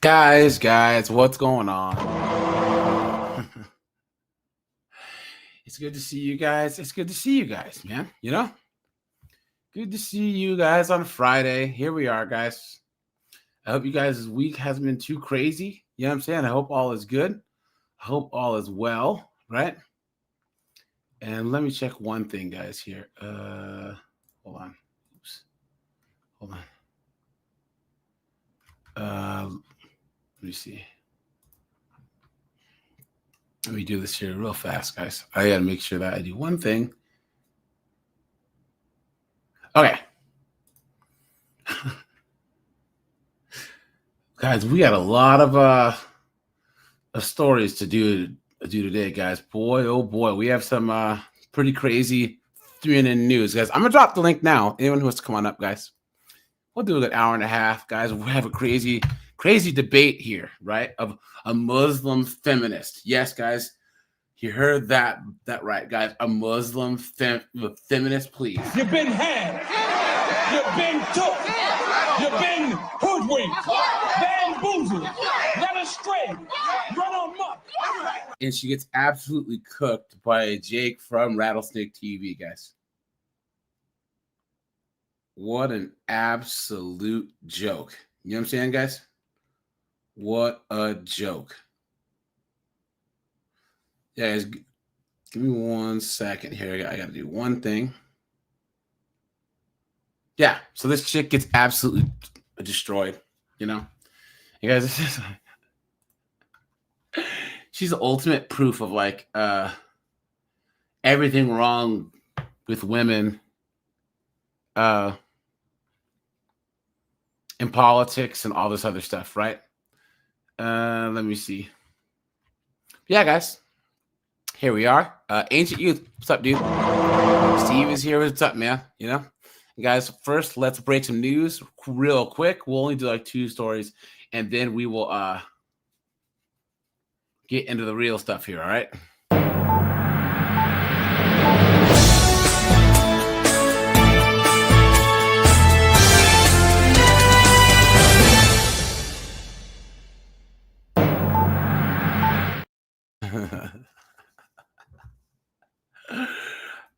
Guys, what's going on? It's good to see you guys. It's good to see you guys, man. Good to see you guys on Friday. Here we are, guys. I hope you guys' week hasn't been too crazy. You know what I'm saying? I hope all is good. I hope all is well, right? And let me check one thing, guys, here. Hold on. Oops. Hold on. Let me see. Let me do this here real fast, guys. I got to make sure that I do one thing. Okay. Guys, we got a lot of stories to do today, guys. Boy, oh boy, we have some pretty crazy 3 news, guys. I'm going to drop the link now. Anyone who wants to come on up, guys. We'll do an hour and a half, guys. We have a crazy debate here, right? Of a Muslim feminist. Yes, guys. You heard that right, guys. A Muslim feminist, please. You've been had. You've been took. You've been hoodwinked. Bamboozled. Led astray. Run amok. And she gets absolutely cooked by Jake from Rattlesnake TV, guys. What an absolute joke. You know what I'm saying, guys? What a joke. Yeah, guys, give me 1 second here. I got to do one thing. Yeah, so this chick gets absolutely destroyed, you know? You guys, this is... she's the ultimate proof of, like, everything wrong with women in politics and all this other stuff, right? Let me see. Yeah, guys. Here we are. Ancient Youth. What's up, dude? Steve is here. What's up, man? You know? Guys, first, let's break some news real quick. We'll only do like 2 stories, and then we will get into the real stuff here, all right?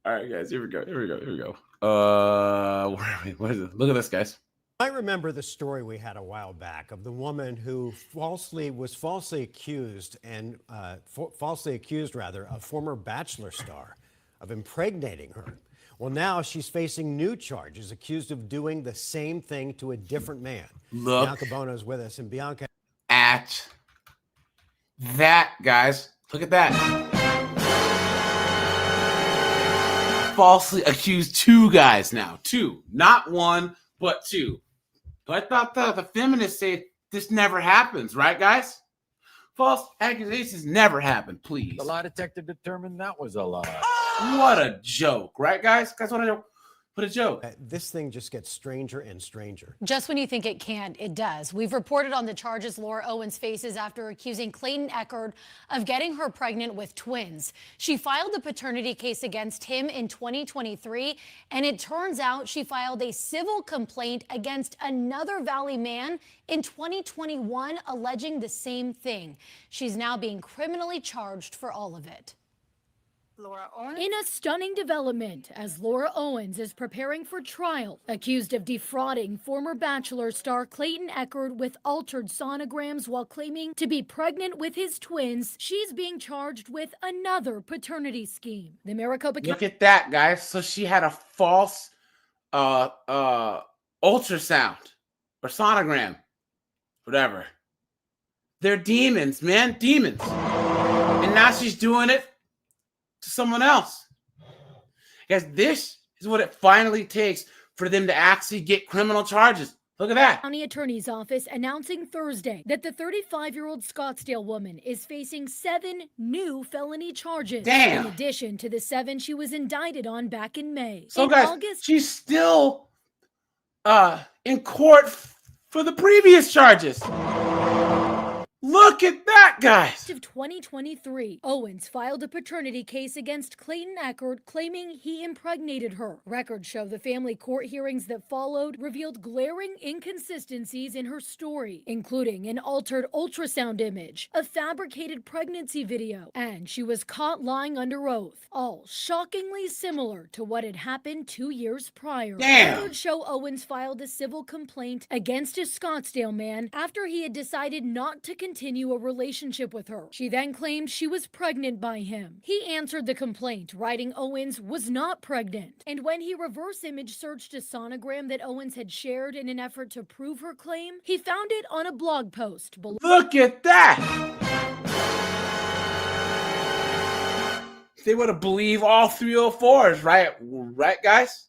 All right, guys, here we go. Where are we? What is it? Look at this, guys. I remember the story we had a while back of the woman who was falsely accused a former Bachelor star of impregnating her. Well, now she's facing new charges, accused of doing the same thing to a different man. Look Bianca Bono's with us, and Bianca at that, guys. Look at that. Falsely accused 2 guys now. 2. Not 1, but 2. But I thought the feminists say this never happens, right, guys? False accusations never happen, please. The lie detector determined that was a lie. What a joke, right, guys? Guys, what a joke. This thing just gets stranger and stranger. Just when you think it can't, it does. We've reported on the charges Laura Owens faces after accusing Clayton Echard of getting her pregnant with twins. She filed a paternity case against him in 2023, and it turns out she filed a civil complaint against another Valley man in 2021, alleging the same thing. She's now being criminally charged for all of it. Laura Owens. In a stunning development, as Laura Owens is preparing for trial, accused of defrauding former Bachelor star Clayton Echard with altered sonograms while claiming to be pregnant with his twins, she's being charged with another paternity scheme. The Maricopa Look at that, guys. So she had a false ultrasound or sonogram, whatever. They're demons, man, demons. And now she's doing it to someone else. Guys, this is what it finally takes for them to actually get criminal charges. Look at that. County Attorney's Office announcing Thursday that the 35-year-old Scottsdale woman is facing 7 new felony charges. Damn. In addition to the 7 she was indicted on back in May. So, in guys, August, she's still in court for the previous charges. Look at that, guys. Of 2023, Owens filed a paternity case against Clayton Eckert, claiming he impregnated her. Records show the family court hearings that followed revealed glaring inconsistencies in her story, including an altered ultrasound image, a fabricated pregnancy video, and she was caught lying under oath, all shockingly similar to what had happened 2 years prior. Damn. Records show Owens filed a civil complaint against a Scottsdale man after he had decided not to continue a relationship with her. She then claimed she was pregnant by him. He answered the complaint, writing Owens was not pregnant. And when he reverse image searched a sonogram that Owens had shared in an effort to prove her claim, he found it on a blog post below. Look at that. They would have believed all 304s, right? Right, guys?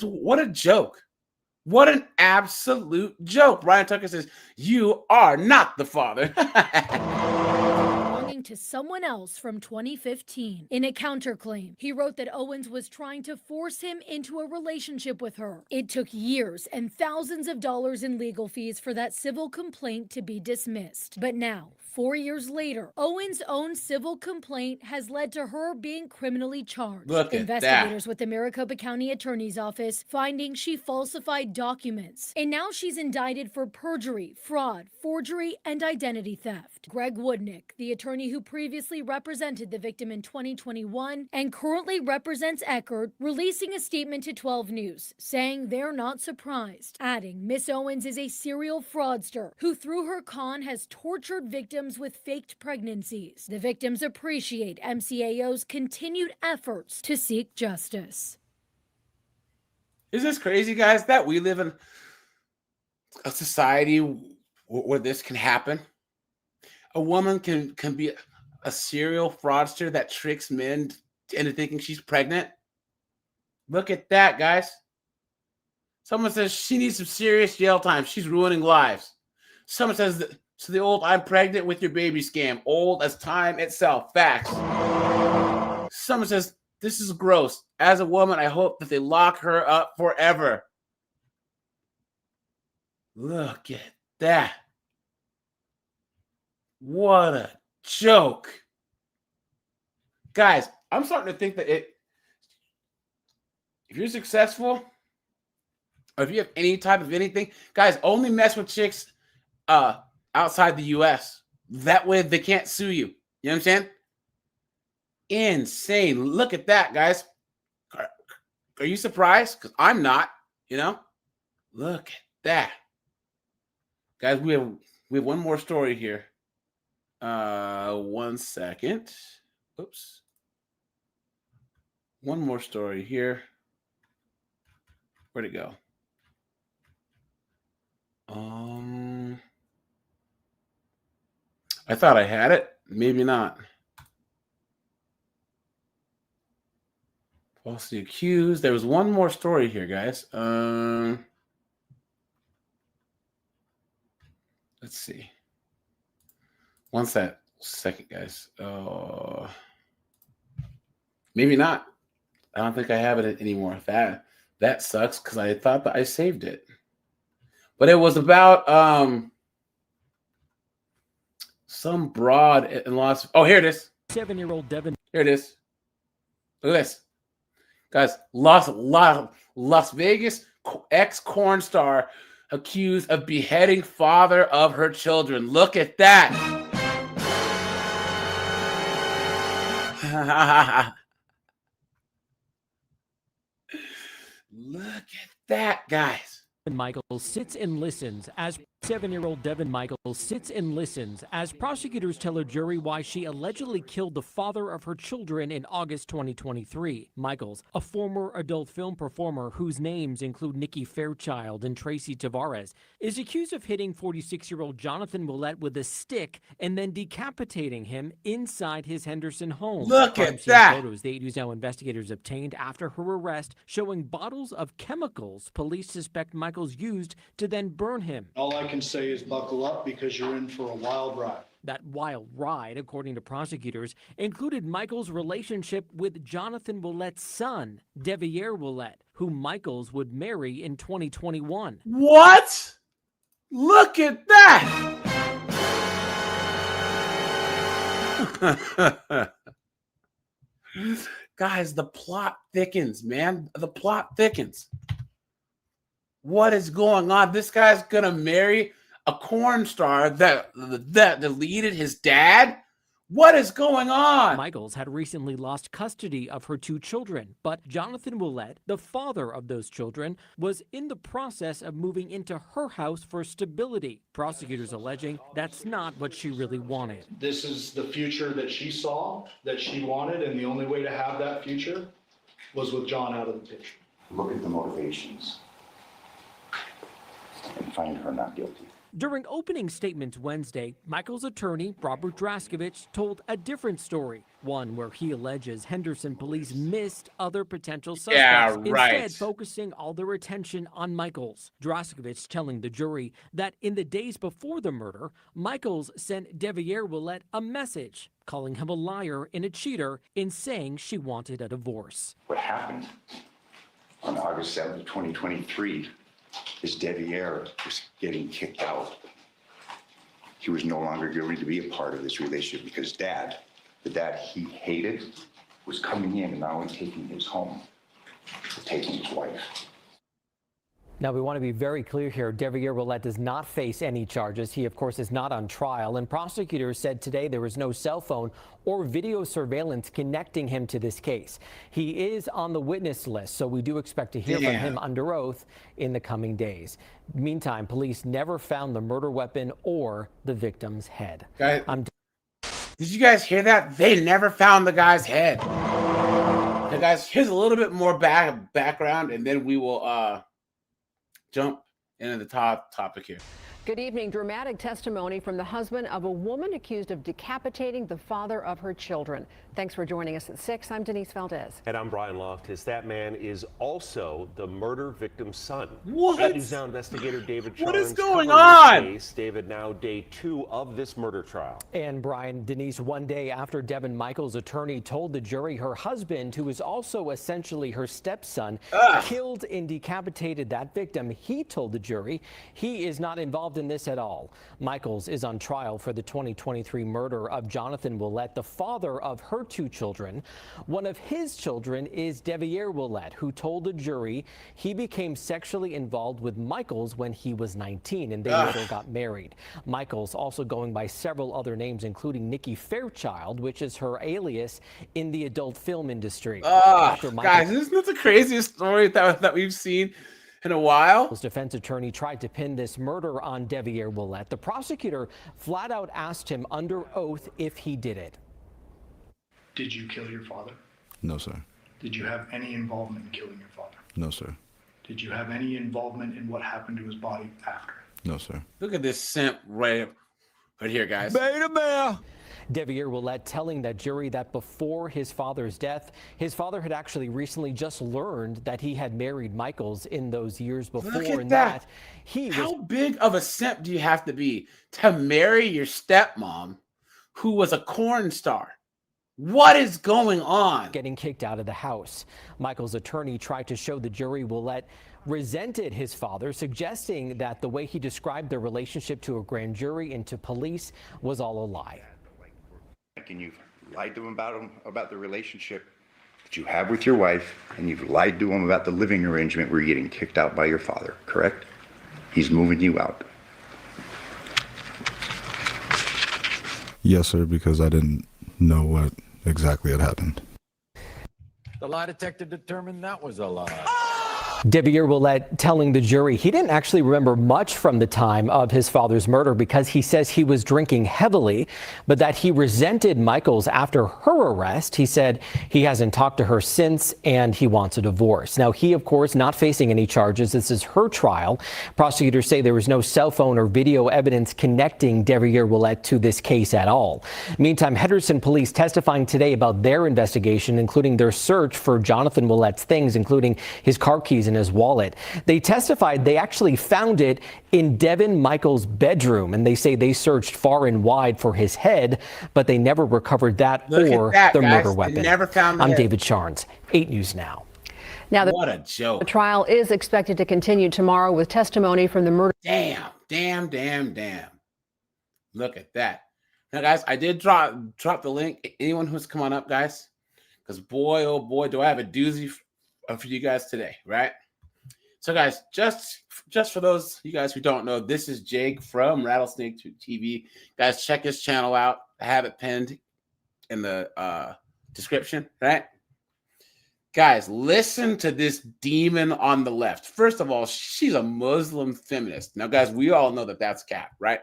What a joke. What an absolute joke. Ryan Tucker says, you are not the father. Belonging to someone else from 2015. In a counterclaim, he wrote that Owens was trying to force him into a relationship with her. It took years and thousands of dollars in legal fees for that civil complaint to be dismissed. But now, 4 years later, Owens' own civil complaint has led to her being criminally charged. Look at Investigators that. with the Maricopa County Attorney's Office finding she falsified documents. And now she's indicted for perjury, fraud, forgery, and identity theft. Greg Woodnick, the attorney who previously represented the victim in 2021 and currently represents Eckert, releasing a statement to 12 News, saying they're not surprised, adding Miss Owens is a serial fraudster who through her con has tortured victims with faked pregnancies. The victims appreciate MCAO's continued efforts to seek justice. Is this crazy, guys, that we live in a society where this can happen? A woman can be a serial fraudster that tricks men into thinking she's pregnant. Look at that, guys. Someone says she needs some serious jail time. She's ruining lives. Someone says that, so the old I'm pregnant with your baby scam. Old as time itself. Facts. Someone says this is gross. As a woman, I hope that they lock her up forever. Look at that. What a joke. Guys, I'm starting to think that if you're successful, or if you have any type of anything, guys, only mess with chicks outside the US. That way they can't sue you. You know what I'm saying? Insane. Look at that, guys. Are you surprised? Because I'm not, you know? Look at that. Guys, we have one more story here. 1 second. Oops. One more story here. Where'd it go? I thought I had it. Maybe not. Falsely accused. There was one more story here, guys. Let's see. 1 second, guys. Maybe not. I don't think I have it anymore. That sucks because I thought that I saved it. But it was about some broad in Las. Oh, here it is. 7-year-old Devin. Here it is. Look at this, guys. Las Vegas ex-corn star accused of beheading father of her children. Look at that. Look at that, guys. Michael sits and listens as 7-year-old Devin Michaels sits and listens as prosecutors tell a jury why she allegedly killed the father of her children in August 2023. Michaels, a former adult film performer whose names include Nikki Fairchild and Tracy Tavares, is accused of hitting 46-year-old Jonathan Willett with a stick and then decapitating him inside his Henderson home. Look at that. Photos the 8 News Now investigators obtained after her arrest showing bottles of chemicals police suspect Michaels used to then burn him. All I can say is buckle up because you're in for a wild ride. That wild ride, according to prosecutors, included Michaels' relationship with Jonathan Willett's son, Devier Willett, who Michaels would marry in 2021. What? Look at that! Guys, the plot thickens, man. The plot thickens. What is going on? This guy's gonna marry a corn star that deleted his dad? What is going on? Michaels had recently lost custody of her 2 children, but Jonathan Willett, the father of those children, was in the process of moving into her house for stability. Prosecutors alleging that's not what she really wanted. This is the future that she saw, that she wanted, and the only way to have that future was with John out of the picture. Look at the motivations and find her not guilty. During opening statements Wednesday, Michael's attorney, Robert Draskevich, told a different story, one where he alleges Henderson police missed other potential suspects, instead focusing all their attention on Michaels. Draskevich telling the jury that in the days before the murder, Michaels sent Deviere Willett a message, calling him a liar and a cheater in saying she wanted a divorce. What happened on August 7th of 2023 is Deviere was getting kicked out. He was no longer going to be a part of this relationship because the dad he hated, was coming in and not only taking his home, but taking his wife. Now, we want to be very clear here. Deviere Willett does not face any charges. He, of course, is not on trial. And prosecutors said today there was no cell phone or video surveillance connecting him to this case. He is on the witness list, so we do expect to hear from him under oath in the coming days. Meantime, police never found the murder weapon or the victim's head. Guys, did you guys hear that? They never found the guy's head. Now, guys, here's a little bit more background, and then we will jump into the topic here. Good evening. Dramatic testimony from the husband of a woman accused of decapitating the father of her children. Thanks for joining us at 6. I'm Denise Valdez. And I'm Brian Loftus. That man is also the murder victim's son. What? News Now investigator David What is Charnes going covered this on? case. David, now day 2 of this murder trial. And Brian, Denise, one day after Devin Michaels' attorney told the jury her husband, who is also essentially her stepson, killed and decapitated that victim, he told the jury he is not involved in this at all. Michaels is on trial for the 2023 murder of Jonathan Willett, the father of her 2 children. One of his children is Deviere Willett, who told the jury he became sexually involved with Michaels when he was 19 and they later got married. Michaels also going by several other names, including Nikki Fairchild, which is her alias in the adult film industry. Guys, isn't this the craziest story that we've seen in a while? His defense attorney tried to pin this murder on Deviere Willett. The prosecutor flat out asked him under oath if he did it. Did you kill your father? No, sir. Did you have any involvement in killing your father? No, sir. Did you have any involvement in what happened to his body after? No, sir. Look at this simp right here, guys. Beta male. Deviere Willett telling that jury that before his father's death, his father had actually recently just learned that he had married Michaels in those years before. Look at and that. How big of a simp do you have to be to marry your stepmom, who was a corn star? What is going on? Getting kicked out of the house. Michael's attorney tried to show the jury Willett resented his father, suggesting that the way he described their relationship to a grand jury and to police was all a lie. And you've lied to him about the relationship that you have with your wife, and you've lied to him about the living arrangement where you're getting kicked out by your father, correct? He's moving you out. Yes, sir, because I didn't know what exactly had happened. The lie detector determined that was a lie. Deviere Willett telling the jury he didn't actually remember much from the time of his father's murder because he says he was drinking heavily, but that he resented Michaels after her arrest. He said he hasn't talked to her since and he wants a divorce. Now, he, of course, not facing any charges. This is her trial. Prosecutors say there was no cell phone or video evidence connecting Deviere Willett to this case at all. Meantime, Henderson police testifying today about their investigation, including their search for Jonathan Willett's things, including his car keys and his wallet. They testified they actually found it in Devin Michaels' bedroom, and they say they searched far and wide for his head, but they never recovered that or the murder weapon. They never found the I'm head. David Charnes, 8 News Now. Now, what a joke. The trial is expected to continue tomorrow with testimony from the murder. Damn. Look at that. Now, guys, I did drop the link. Anyone who's come on up, guys, because boy, oh boy, do I have a doozy for you guys today, right? So, guys, just for those you guys who don't know, this is Jake from Rattlesnake TV. Guys, check his channel out. I have it pinned in the description, right? Guys, listen to this demon on the left. First of all, she's a Muslim feminist. Now, guys, we all know that that's cap, right?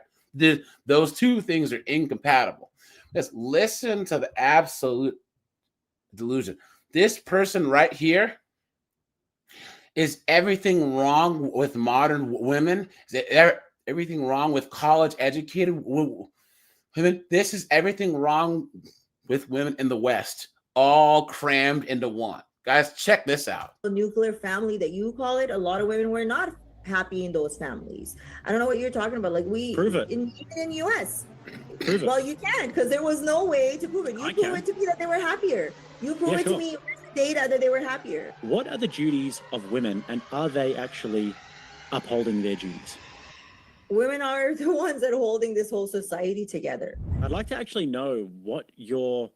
Those two things are incompatible. Just listen to the absolute delusion. This person right here is everything wrong with modern women? Is everything wrong with college-educated women? This is everything wrong with women in the West, all crammed into one. Guys, check this out. The nuclear family that you call it, a lot of women were not happy in those families. I don't know what you're talking about. Like prove it. Even in US. Prove it. Well, you can't, because there was no way to prove it. You prove it to me that they were happier. You prove it to me with data that they were happier. What are the duties of women, and are they actually upholding their duties? Women are the ones that are holding this whole society together. I'd like to actually know what your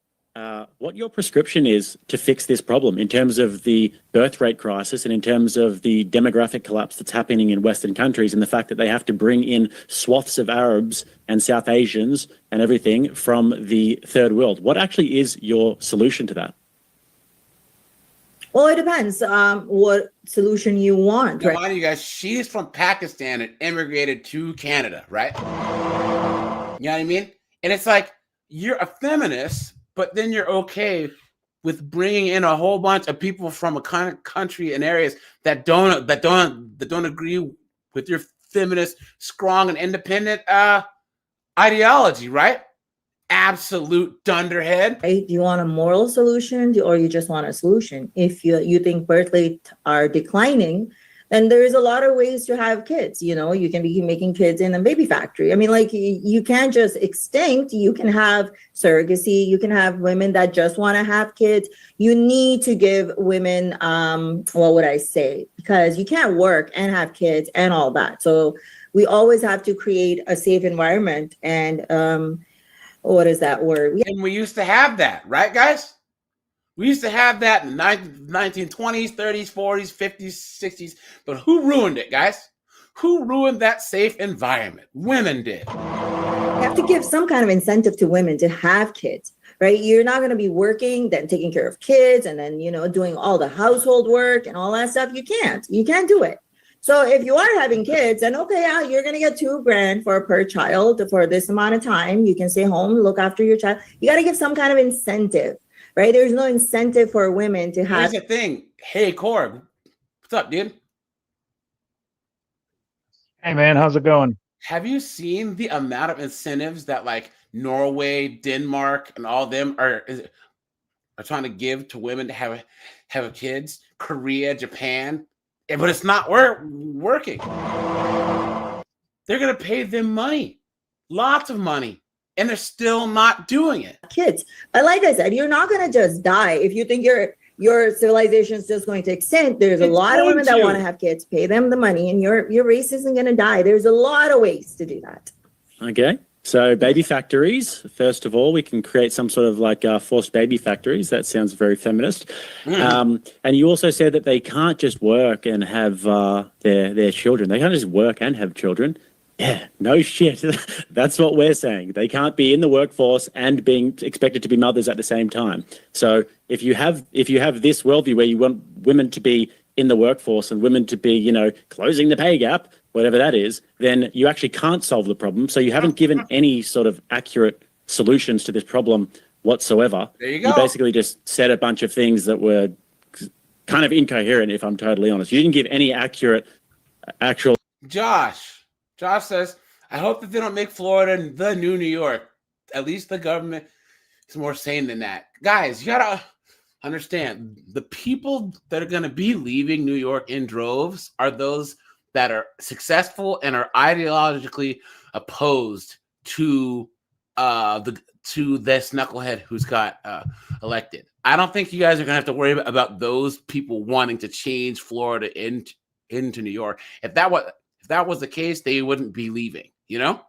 prescription is to fix this problem in terms of the birth rate crisis and in terms of the demographic collapse that's happening in Western countries and the fact that they have to bring in swaths of Arabs and South Asians and everything from the third world. What actually is your solution to that? Well, it depends what solution you want. Now, mind you guys, she's from Pakistan and immigrated to Canada, right? You know what I mean? And it's like, you're a feminist, but then you're okay with bringing in a whole bunch of people from a country and areas that don't agree with your feminist, strong and independent ideology, right? Absolute dunderhead. Right? Do you want a moral solution or you just want a solution? If you think birth rates are declining, then there's a lot of ways to have kids. You know, you can be making kids in a baby factory. I mean, like, you can't just extinct. You can have surrogacy. You can have women that just want to have kids. You need to give women, what would I say? Because you can't work and have kids and all that. So we always have to create a safe environment. And what is that word? And we used to have that, right, guys? We used to have that in the 1920s, 30s, 40s, 50s, 60s. But who ruined it, guys? Who ruined that safe environment? Women did. You have to give some kind of incentive to women to have kids, right? You're not going to be working, then taking care of kids, and then, you know, doing all the household work and all that stuff. You can't do it. So if you are having kids, then okay, yeah, you're going to get $2,000 per child for this amount of time. You can stay home, look after your child. You got to give some kind of incentive, right? There's no incentive for women to have. Here's the thing. Hey, Corb, what's up, dude? Hey, man, how's it going? Have you seen the amount of incentives that like Norway, Denmark, and all of them are trying to give to women to have kids? Korea, Japan. But it's not working. They're going to pay them money, lots of money, and they're still not doing it. Kids. But like I said, you're not going to just die. If you think your civilization is just going to extinct, there's a lot of women that want to have kids. Pay them the money, and your race isn't going to die. There's a lot of ways to do that. Okay. So baby factories, first of all, we can create some sort of like forced baby factories. That sounds very feminist. And you also said that they can't just work and have their children. They can't just work and have children. Yeah, no shit. That's what we're saying. They can't be in the workforce and being expected to be mothers at the same time. So if you have this worldview where you want women to be in the workforce and women to be, you know, closing the pay gap, whatever that is, then you actually can't solve the problem. So you haven't given any sort of accurate solutions to this problem whatsoever. There you go. You basically just said a bunch of things that were kind of incoherent, if I'm totally honest. You didn't give any actual. Josh says, I hope that they don't make Florida the new New York. At least the government is more sane than that. Guys, you got to understand, the people that are going to be leaving New York in droves are those that are successful and are ideologically opposed to this knucklehead who's got elected. I don't think you guys are gonna have to worry about those people wanting to change Florida into New York. If that was the case, they wouldn't be leaving. You know?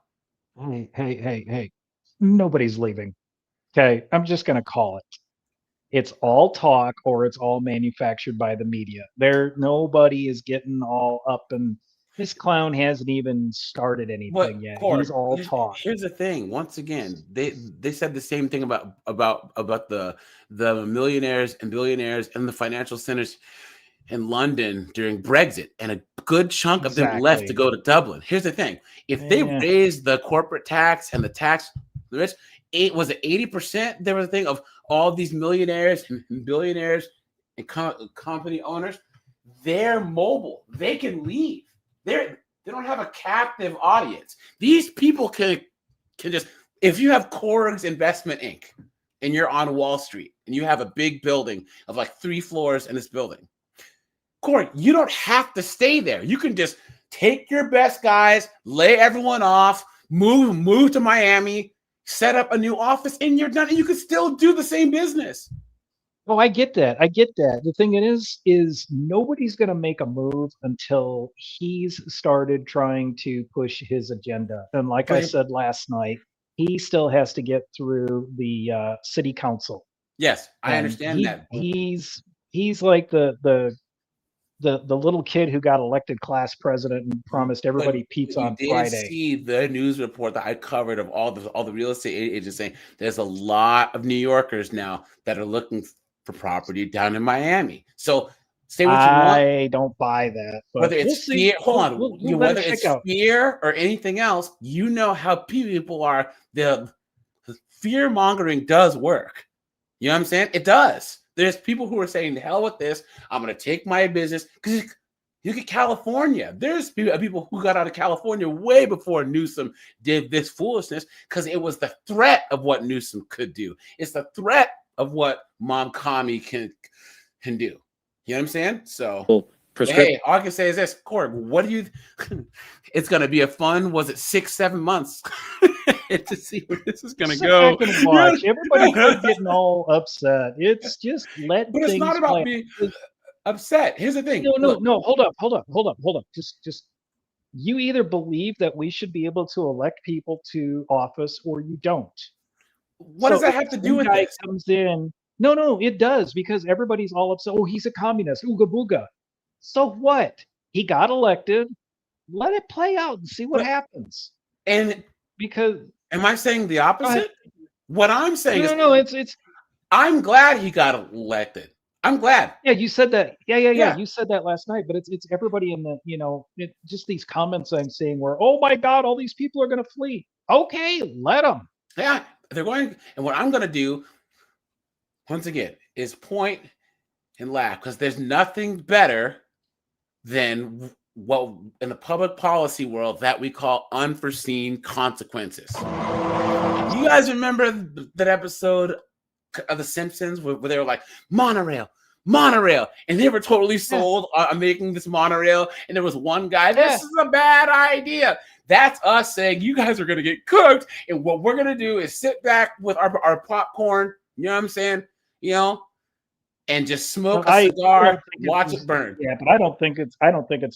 Hey! Nobody's leaving. Okay, I'm just going to call it. It's all talk or it's all manufactured by the media. Nobody is getting all up, and this clown hasn't even started anything But yet. He's Cord, all talk. here's the thing. Once again, they said the same thing about the millionaires and billionaires and the financial centers in London during Brexit, and a good chunk of them left to Exactly. go to Dublin. Here's the thing: if they Yeah. raised the corporate tax and the tax, the rich, was it 80%? There was a thing of all these millionaires and billionaires and company owners. They're mobile. They can leave. They don't have a captive audience. These people can just, if you have Korg's Investment Inc. and you're on Wall Street and you have a big building of like 3 floors in this building, Korg, you don't have to stay there. You can just take your best guys, lay everyone off, move to Miami, set up a new office, and you're done. And you can still do the same business. Oh, I get that. I get that. The thing is nobody's going to make a move until he's started trying to push his agenda. And like I said last night, he still has to get through the city council. Yes, I And understand that. he's like the little kid who got elected class president and promised everybody pizza on You did Friday. see the news report that I covered of all the real estate agents saying there's a lot of New Yorkers now that are looking for property down in Miami. So say what you want. I don't buy that, but Whether we'll it's see. fear, hold on. We'll let Whether it it's check out. fear or anything else, you know how people are. The fear mongering does work. You know what I'm saying? It does. There's people who are saying, "The hell with this! I'm going to take my business." Because you get California. There's people who got out of California way before Newsom did this foolishness because it was the threat of what Newsom could do. It's the threat of what Mom Kami can do. You know what I'm saying? So, hey, all I can say is this, Korg, what do you? It's going to be a fun. Was it 6-7 months to see where this is going to go? Back and watch. Everybody quit getting all upset. It's just let But it's things not about play. being upset. Here's the thing. No. Hold up. Just you either believe that we should be able to elect people to office or you don't. What does that have to do with guy this? comes in. No, it does, because everybody's all upset. Oh, he's a communist. Ooga booga. So what? He got elected. Let it play out and see what happens. And because am I saying the opposite? What I'm saying is no. It's. I'm glad he got elected. I'm glad. Yeah, you said that. Yeah. You said that last night, but it's everybody in the just these comments I'm seeing where, oh my God, all these people are going to flee. Okay, let them. Yeah, they're going. And what I'm going to do, once again, is point and laugh, because there's nothing better than what in the public policy world that we call unforeseen consequences. You guys remember that episode of The Simpsons where they were like, monorail, and they were totally sold on making this monorail, and there was one guy, this is a bad idea. That's us saying you guys are going to get cooked, and what we're going to do is sit back with our popcorn, you know what I'm saying, and just smoke a cigar, watch it burn. Yeah, but I don't think it's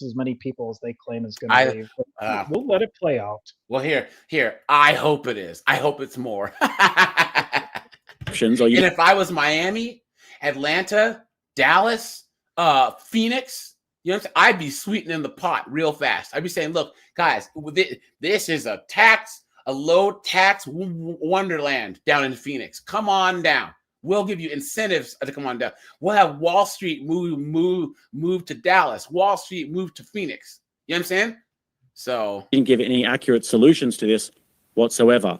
as many people as they claim it's going to be. We'll let it play out. Well, here, I hope it is. I hope it's more. And if I was Miami, Atlanta, Dallas, Phoenix, you know what I'm saying? I'd be sweetening the pot real fast. I'd be saying, look, guys, this is a low tax wonderland down in Phoenix. Come on down. We'll give you incentives to come on down. We'll have Wall Street move to Dallas. Wall Street move to Phoenix. You know what I'm saying? So didn't give any accurate solutions to this whatsoever.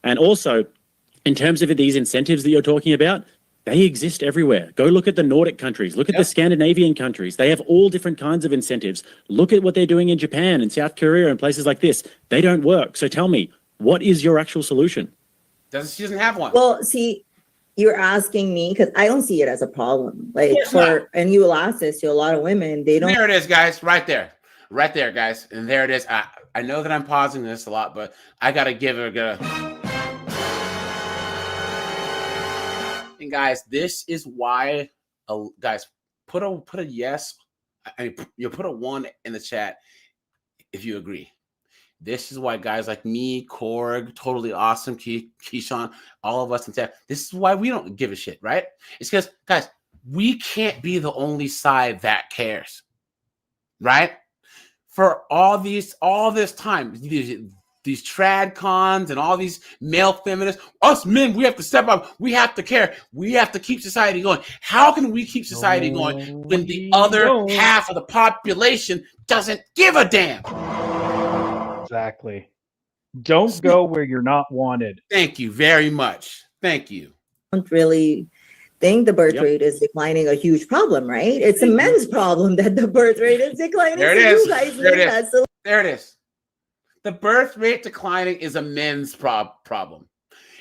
And also, in terms of these incentives that you're talking about, they exist everywhere. Go look at the Nordic countries. Look at the Scandinavian countries. They have all different kinds of incentives. Look at what they're doing in Japan and South Korea and places like this. They don't work. So tell me, what is your actual solution? She doesn't have one. Well, see, you're asking me because I don't see it as a problem. And you will ask this to a lot of women. They don't. There it is, guys. Right there, guys. And there it is. I know that I'm pausing this a lot, but I got to give it a. And guys, this is why, guys, put a yes. I mean, you put a 1 in the chat if you agree, This is why guys like me, Korg, totally awesome, Keyshawn, all of us in tech, this is why we don't give a shit, right? It's because, guys, we can't be the only side that cares, right? For all this time, these trad cons and all these male feminists, us men, we have to step up. We have to care. We have to keep society going. How can we keep society going when the other half of the population doesn't give a damn? Exactly. Don't go where you're not wanted. Thank you very much. Thank you. Don't really think the birth rate is declining a huge problem, right? It's a men's problem that the birth rate is declining. There it is. You guys There it make is. that so There it is. The birth rate declining is a men's problem.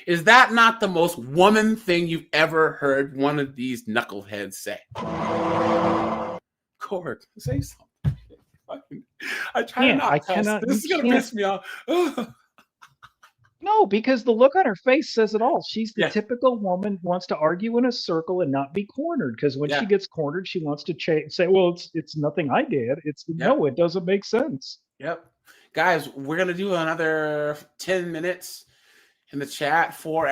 Is that not the most woman thing you've ever heard one of these knuckleheads say? Korg, say something. I try to not I cuss. cannot. This is You going to can't. piss me off. No, because the look on her face says it all. She's the typical woman who wants to argue in a circle and not be cornered. Because when she gets cornered, she wants to say, "Well, it's nothing I did." No, it doesn't make sense. Yep. Guys, we're going to do another 10 minutes in the chat for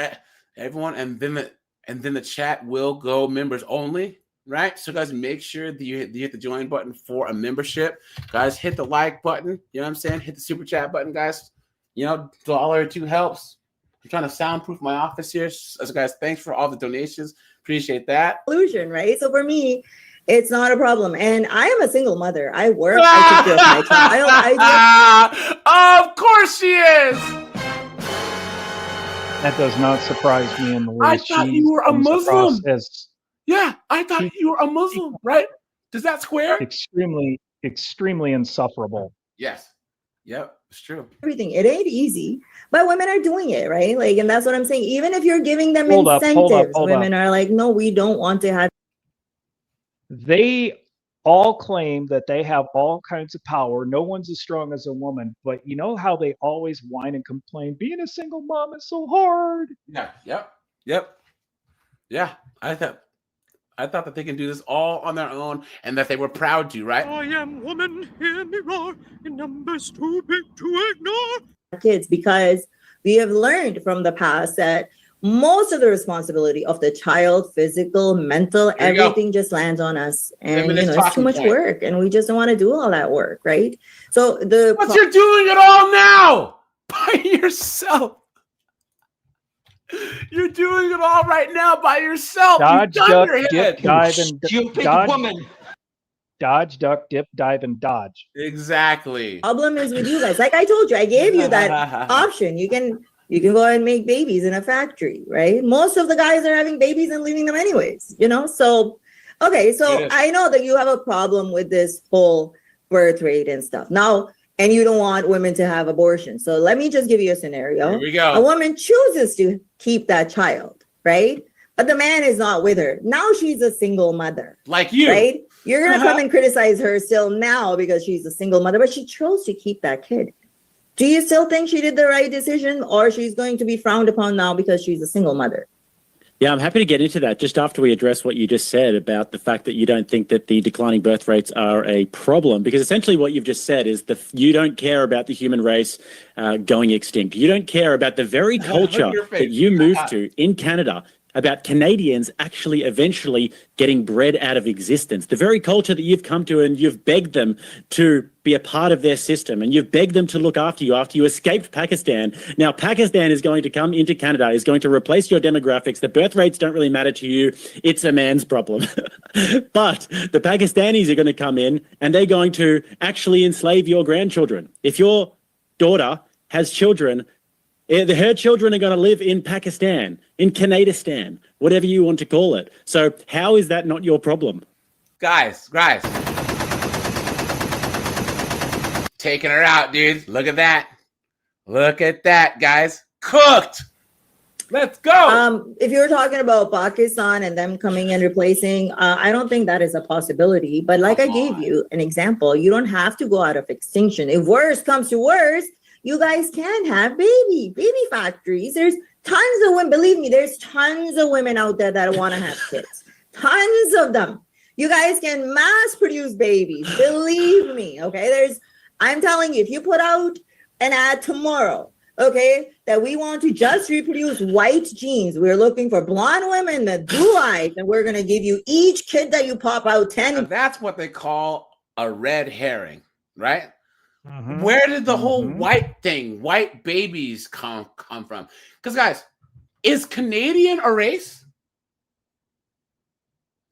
everyone, and then the chat will go members only, right? So guys, make sure that you hit the join button for a membership. Guys, hit the like button. You know what I'm saying? Hit the super chat button, guys. You know, $1 or $2 helps. I'm trying to soundproof my office here. So guys, thanks for all the donations. Appreciate that. Illusion, right? So for me, it's not a problem. And I am a single mother. I work, I take care of my child. Of course she is. That does not surprise me in the I least. thought She you were a comes across Muslim. Yeah, I thought you were a Muslim, right? Does that square? Extremely insufferable. Yes. Yep, it's true. Everything. It ain't easy, but women are doing it, right? Like, and that's what I'm saying. Even if you're giving them Hold up, incentives, women up. are like, no, we don't want to have. They all claim that they have all kinds of power. No one's as strong as a woman, but you know how they always whine and complain, being a single mom is so hard. Yeah. Yep. Yeah. I thought that they can do this all on their own and that they were proud to, right? I am woman, hear me roar, in numbers too big to ignore. Kids, because we have learned from the past that most of the responsibility of the child, physical, mental, everything just lands on us. And it's too much work, and we just don't want to do all that work, right? So but you're doing it all now by yourself. You're doing it all right now by yourself. Dodge, duck, dip, dive, and stupid woman. Dodge, duck, dip, dive, and dodge. Exactly. Problem is with you guys. Like I told you, I gave you that option. You can go ahead and make babies in a factory, right? Most of the guys are having babies and leaving them anyways, So, okay, so I know that you have a problem with this whole birth rate and stuff. Now, and you don't want women to have abortions. So let me just give you a scenario. Here we go. A woman chooses to keep that child, right? But the man is not with her. Now she's a single mother. Like you. Right? You're going to come and criticize her still now because she's a single mother, but she chose to keep that kid. Do you still think she did the right decision, or she's going to be frowned upon now because she's a single mother? Yeah, I'm happy to get into that just after we address what you just said about the fact that you don't think that the declining birth rates are a problem, because essentially what you've just said is you don't care about the human race going extinct. You don't care about the very culture that you moved to in Canada, about Canadians actually eventually getting bred out of existence. The very culture that you've come to, and you've begged them to be a part of their system, and you've begged them to look after you escaped Pakistan. Now Pakistan is going to come into Canada, is going to replace your demographics. The birth rates don't really matter to you. It's a man's problem. But the Pakistanis are going to come in and they're going to actually enslave your grandchildren. If your daughter has children, her children are going to live in Pakistan, in Canadistan, whatever you want to call it. So how is that not your problem? Guys. Taking her out, dude. Look at that. Look at that, guys. Cooked. Let's go. If you're talking about Pakistan and them coming and replacing, I don't think that is a possibility. But like I gave you an example, you don't have to go out of extinction. If worse comes to worse, you guys can have baby factories. There's tons of women. Believe me, there's tons of women out there that want to have kids. Tons of them. You guys can mass produce babies. Believe me. Okay. I'm telling you, if you put out and add tomorrow, okay, that we want to just reproduce white genes. We're looking for blonde women that blue eyes, and we're going to give you each kid that you pop out 10. And that's what they call a red herring, right? Where did the whole white thing, white babies come from? Because guys, is Canadian a race?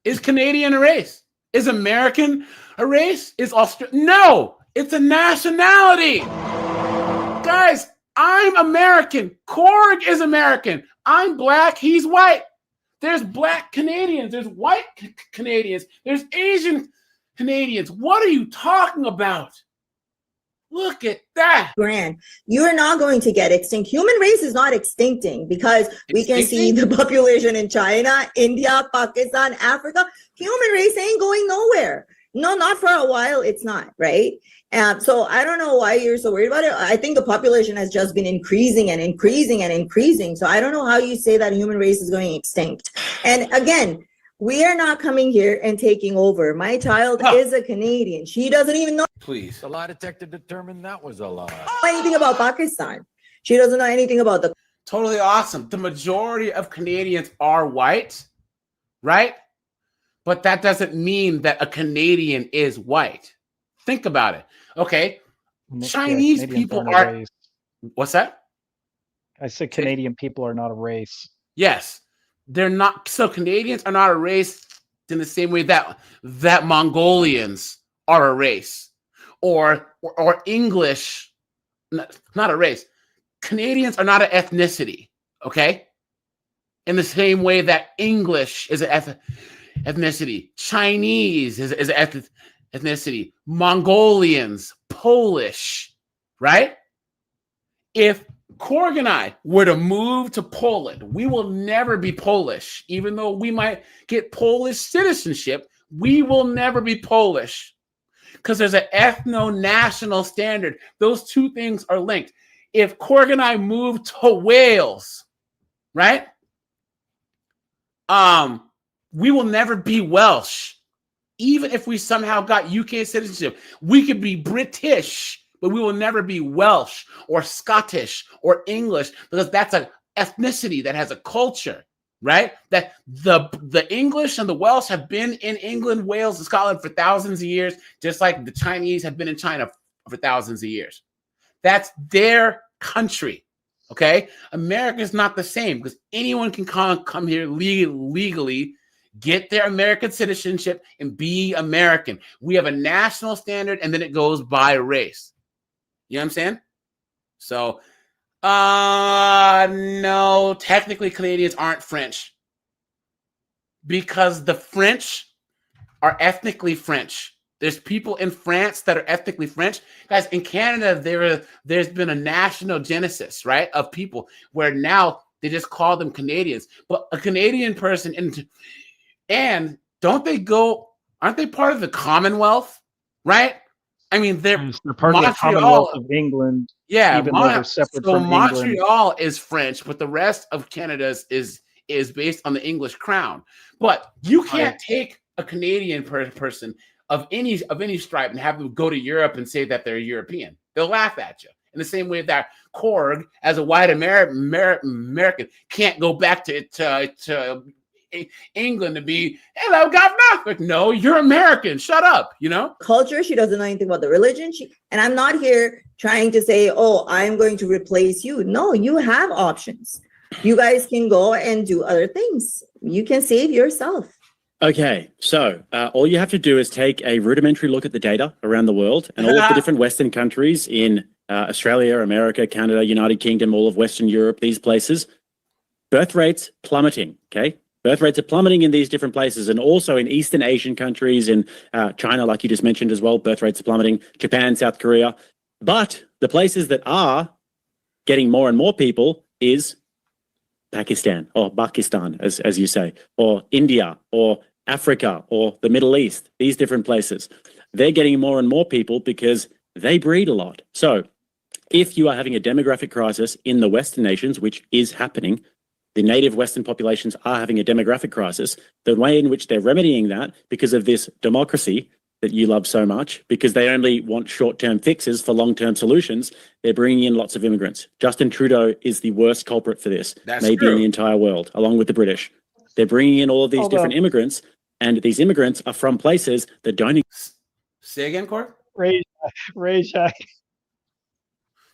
Is Canadian a race? Is American a race? Is Australia? No, it's a nationality. Guys, I'm American. Korg is American. I'm black. He's white. There's black Canadians. There's white Canadians. There's Asian Canadians. What are you talking about? Look at that. Grand. You are not going to get extinct. Human race is not extincting because we can see the population in China, India, Pakistan, Africa. Human race ain't going nowhere. No, not for a while. It's not, right? So I don't know why you're so worried about it. I think the population has just been increasing and increasing and increasing. So I don't know how you say that human race is going extinct. And again, we are not coming here and taking over. My child is a Canadian. She doesn't even know. Please. The lie detector determined that was a lie. Anything about Pakistan. She doesn't know anything about the. Totally awesome. The majority of Canadians are white, right? But that doesn't mean that a Canadian is white. Think about it. Okay. Chinese people are. What's that? I said Canadian people are not a race. Yes. They're not. So Canadians are not a race in the same way that Mongolians are a race, or English, not a race. Canadians are not an ethnicity. Okay, in the same way that English is an ethnicity, Chinese is an ethnicity, Mongolians, Polish, right? If Korg and I were to move to Poland, we will never be Polish. Even though we might get Polish citizenship, we will never be Polish because there's an ethno-national standard. Those two things are linked. If Korg and I move to Wales, right? We will never be Welsh. Even if we somehow got UK citizenship, we could be British, but we will never be Welsh or Scottish or English because that's an ethnicity that has a culture, right? That the English and the Welsh have been in England, Wales, and Scotland for thousands of years, just like the Chinese have been in China for thousands of years. That's their country, okay? America is not the same because anyone can come here legally, get their American citizenship, and be American. We have a national standard, and then it goes by race. You know what I'm saying? So, no, technically Canadians aren't French because the French are ethnically French. There's people in France that are ethnically French. Guys, in Canada, there's been a national genesis, right, of people where now they just call them Canadians. But a Canadian person, and aren't they part of the Commonwealth, right? I mean, they're part of the Commonwealth of England. Yeah, even though they're separate from Montreal England. is French, but the rest of Canada is based on the English crown. But you can't take a Canadian person of any stripe and have them go to Europe and say that they're European. They'll laugh at you. In the same way that Korg, as a white American, can't go back to England to be, hello, governor. Like, no, you're American. Shut up, you know? Culture, she doesn't know anything about the religion. And I'm not here trying to say, oh, I'm going to replace you. No, you have options. You guys can go and do other things. You can save yourself. Okay, so all you have to do is take a rudimentary look at the data around the world and all of the different Western countries in Australia, America, Canada, United Kingdom, all of Western Europe, these places. Birth rates plummeting, okay? Birth rates are plummeting in these different places, and also in Eastern Asian countries, in China, like you just mentioned as well, birth rates are plummeting, Japan, South Korea. But the places that are getting more and more people is Pakistan, or Pakistan, as you say, or India, or Africa, or the Middle East, these different places. They're getting more and more people because they breed a lot. So if you are having a demographic crisis in the Western nations, which is happening, the native Western populations are having a demographic crisis. The way in which they're remedying that, because of this democracy, that you love so much because they only want short-term fixes for long-term solutions. They're bringing in lots of immigrants. Justin Trudeau is the worst culprit for this, maybe in the entire world, along with the British. They're bringing in all of these different immigrants, and these immigrants are from places that don't. Say again, Corey? Ray Jack.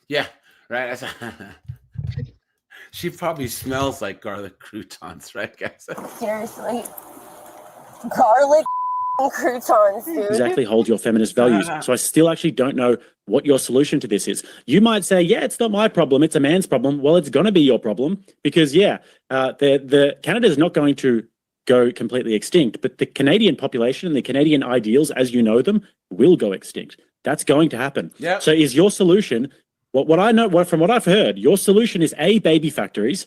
Yeah, right. She probably smells like garlic croutons, right, guys? Seriously. Garlic croutons, dude. Exactly, hold your feminist values. So I still actually don't know what your solution to this is. You might say, yeah, it's not my problem, it's a man's problem. Well, it's going to be your problem because, the Canada is not going to go completely extinct, but the Canadian population and the Canadian ideals as you know them will go extinct. That's going to happen. Yeah. So is your solution, what I know from what I've heard, your solution is A, baby factories,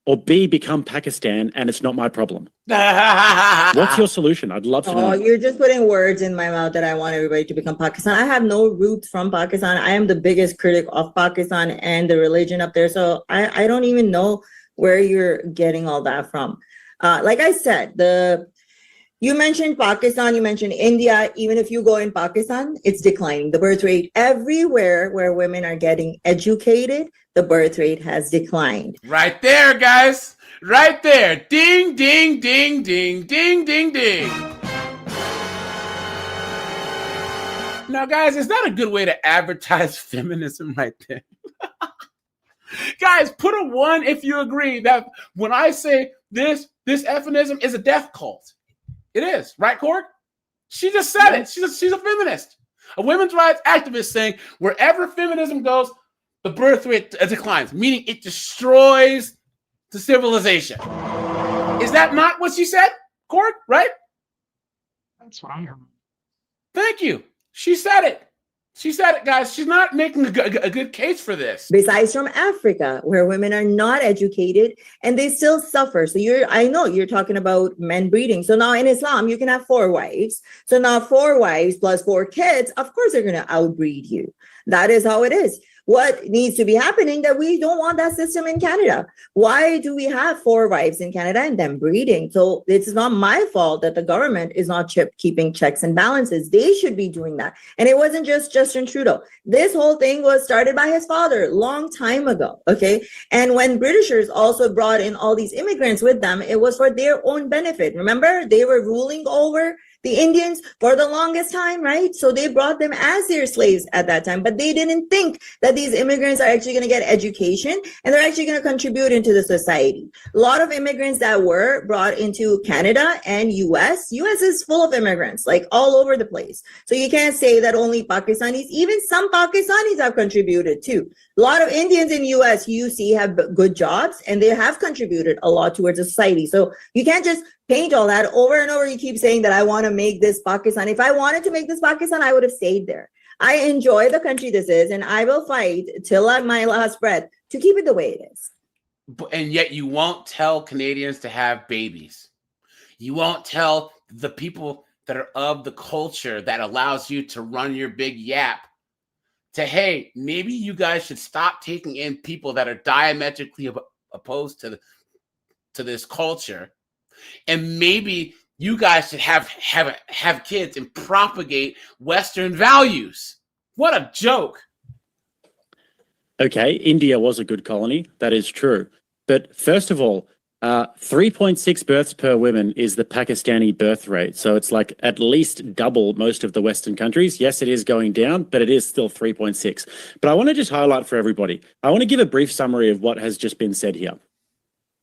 or B, become Pakistan and it's not my problem. What's your solution? I'd love to know. Oh, you're just putting words in my mouth that I want everybody to become Pakistan. I have no roots from Pakistan. I am the biggest critic of Pakistan and the religion up there. So I don't even know where you're getting all that from. Like I said, you mentioned Pakistan, you mentioned India. Even if you go in Pakistan, it's declining. The birth rate everywhere where women are getting educated, the birth rate has declined. Right there, guys. Right there. Ding, ding, ding, ding, ding, ding, ding. Now, guys, is that a good way to advertise feminism right there? Guys, put a 1 if you agree that when I say this feminism is a death cult. It is, right, Cord? She just said it. She's a feminist. A women's rights activist saying wherever feminism goes, the birth rate declines, meaning it destroys the civilization. Is that not what she said, Cord? Right? That's what I heard. Thank you. She said it. She said it, guys. She's not making a good case for this. Besides from Africa, where women are not educated and they still suffer. So I know you're talking about men breeding. So now in Islam, you can have 4 wives. So now 4 wives plus 4 kids, of course they're going to outbreed you. That is how it is. What needs to be happening that we don't want that system in Canada. Why do we have 4 wives in Canada and them breeding? So it's not my fault that the government is not keeping checks and balances. They should be doing that. And it wasn't just Justin Trudeau. This whole thing was started by his father long time ago. Okay. And when Britishers also brought in all these immigrants with them, it was for their own benefit. Remember, they were ruling over the Indians for the longest time, right? So they brought them as their slaves at that time, but they didn't think that these immigrants are actually going to get education and they're actually going to contribute into the society. A lot of immigrants that were brought into Canada and US is full of immigrants, like all over the place. So you can't say that only Pakistanis, even some Pakistanis have contributed too. A lot of Indians in US, you see, have good jobs and they have contributed a lot towards the society. So you can't just paint all that over and over. You keep saying that I want to make this Pakistan. If I wanted to make this Pakistan, I would have stayed there. I enjoy the country this is, and I will fight till my last breath to keep it the way it is. And yet you won't tell Canadians to have babies. You won't tell the people that are of the culture that allows you to run your big yap to, hey, maybe you guys should stop taking in people that are diametrically opposed to this culture. And maybe you guys should have kids and propagate Western values. What a joke. Okay, India was a good colony. That is true. But first of all, 3.6 births per woman is the Pakistani birth rate. So it's like at least double most of the Western countries. Yes, it is going down, but it is still 3.6. But I want to just highlight for everybody. I want to give a brief summary of what has just been said here.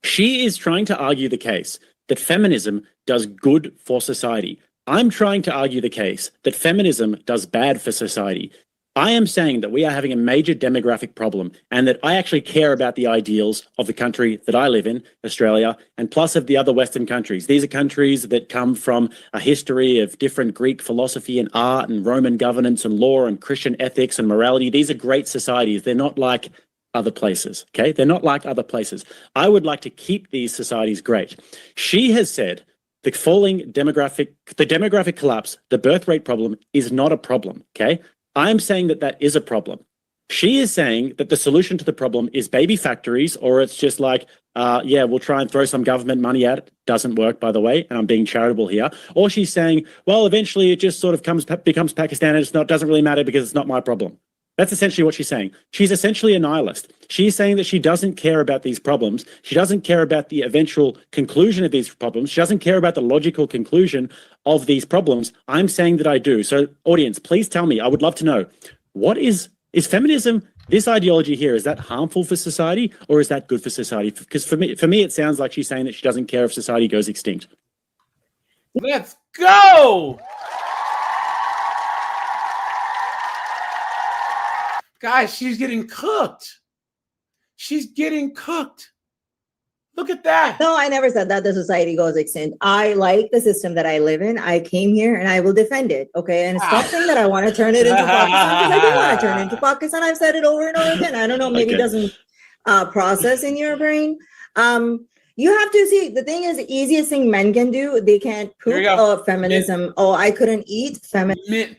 She is trying to argue the case that feminism does good for society. I'm trying to argue the case that feminism does bad for society. I am saying that we are having a major demographic problem and that I actually care about the ideals of the country that I live in, Australia, and plus of the other Western countries. These are countries that come from a history of different Greek philosophy and art and Roman governance and law and Christian ethics and morality. These are great societies. They're not like other places, okay? They're not like other places. I would like to keep these societies great. She has said the demographic collapse, the birth rate problem is not a problem, okay? I'm saying that is a problem. She is saying that the solution to the problem is baby factories, or it's just like, yeah, we'll try and throw some government money at it. Doesn't work, by the way, and I'm being charitable here. Or she's saying, well, eventually it just sort of becomes Pakistan, and doesn't really matter because it's not my problem. That's essentially what she's saying. She's essentially a nihilist. She's saying that she doesn't care about these problems. She doesn't care about the eventual conclusion of these problems. She doesn't care about the logical conclusion of these problems. I'm saying that I do. So, audience, please tell me. I would love to know, what is feminism, this ideology here, is that harmful for society or is that good for society? Because for me, it sounds like she's saying that she doesn't care if society goes extinct. Let's go! Guys, she's getting cooked. She's getting cooked. Look at that. No, I never said that the society goes extinct. I like the system that I live in. I came here and I will defend it. Okay. And stop saying that I want to turn it into Pakistan, because I do want to turn it into Pakistan. I've said it over and over again. I don't know, maybe it doesn't process in your brain. You have to see, the thing is, the easiest thing men can do, they can't poop feminism. I couldn't eat feminism.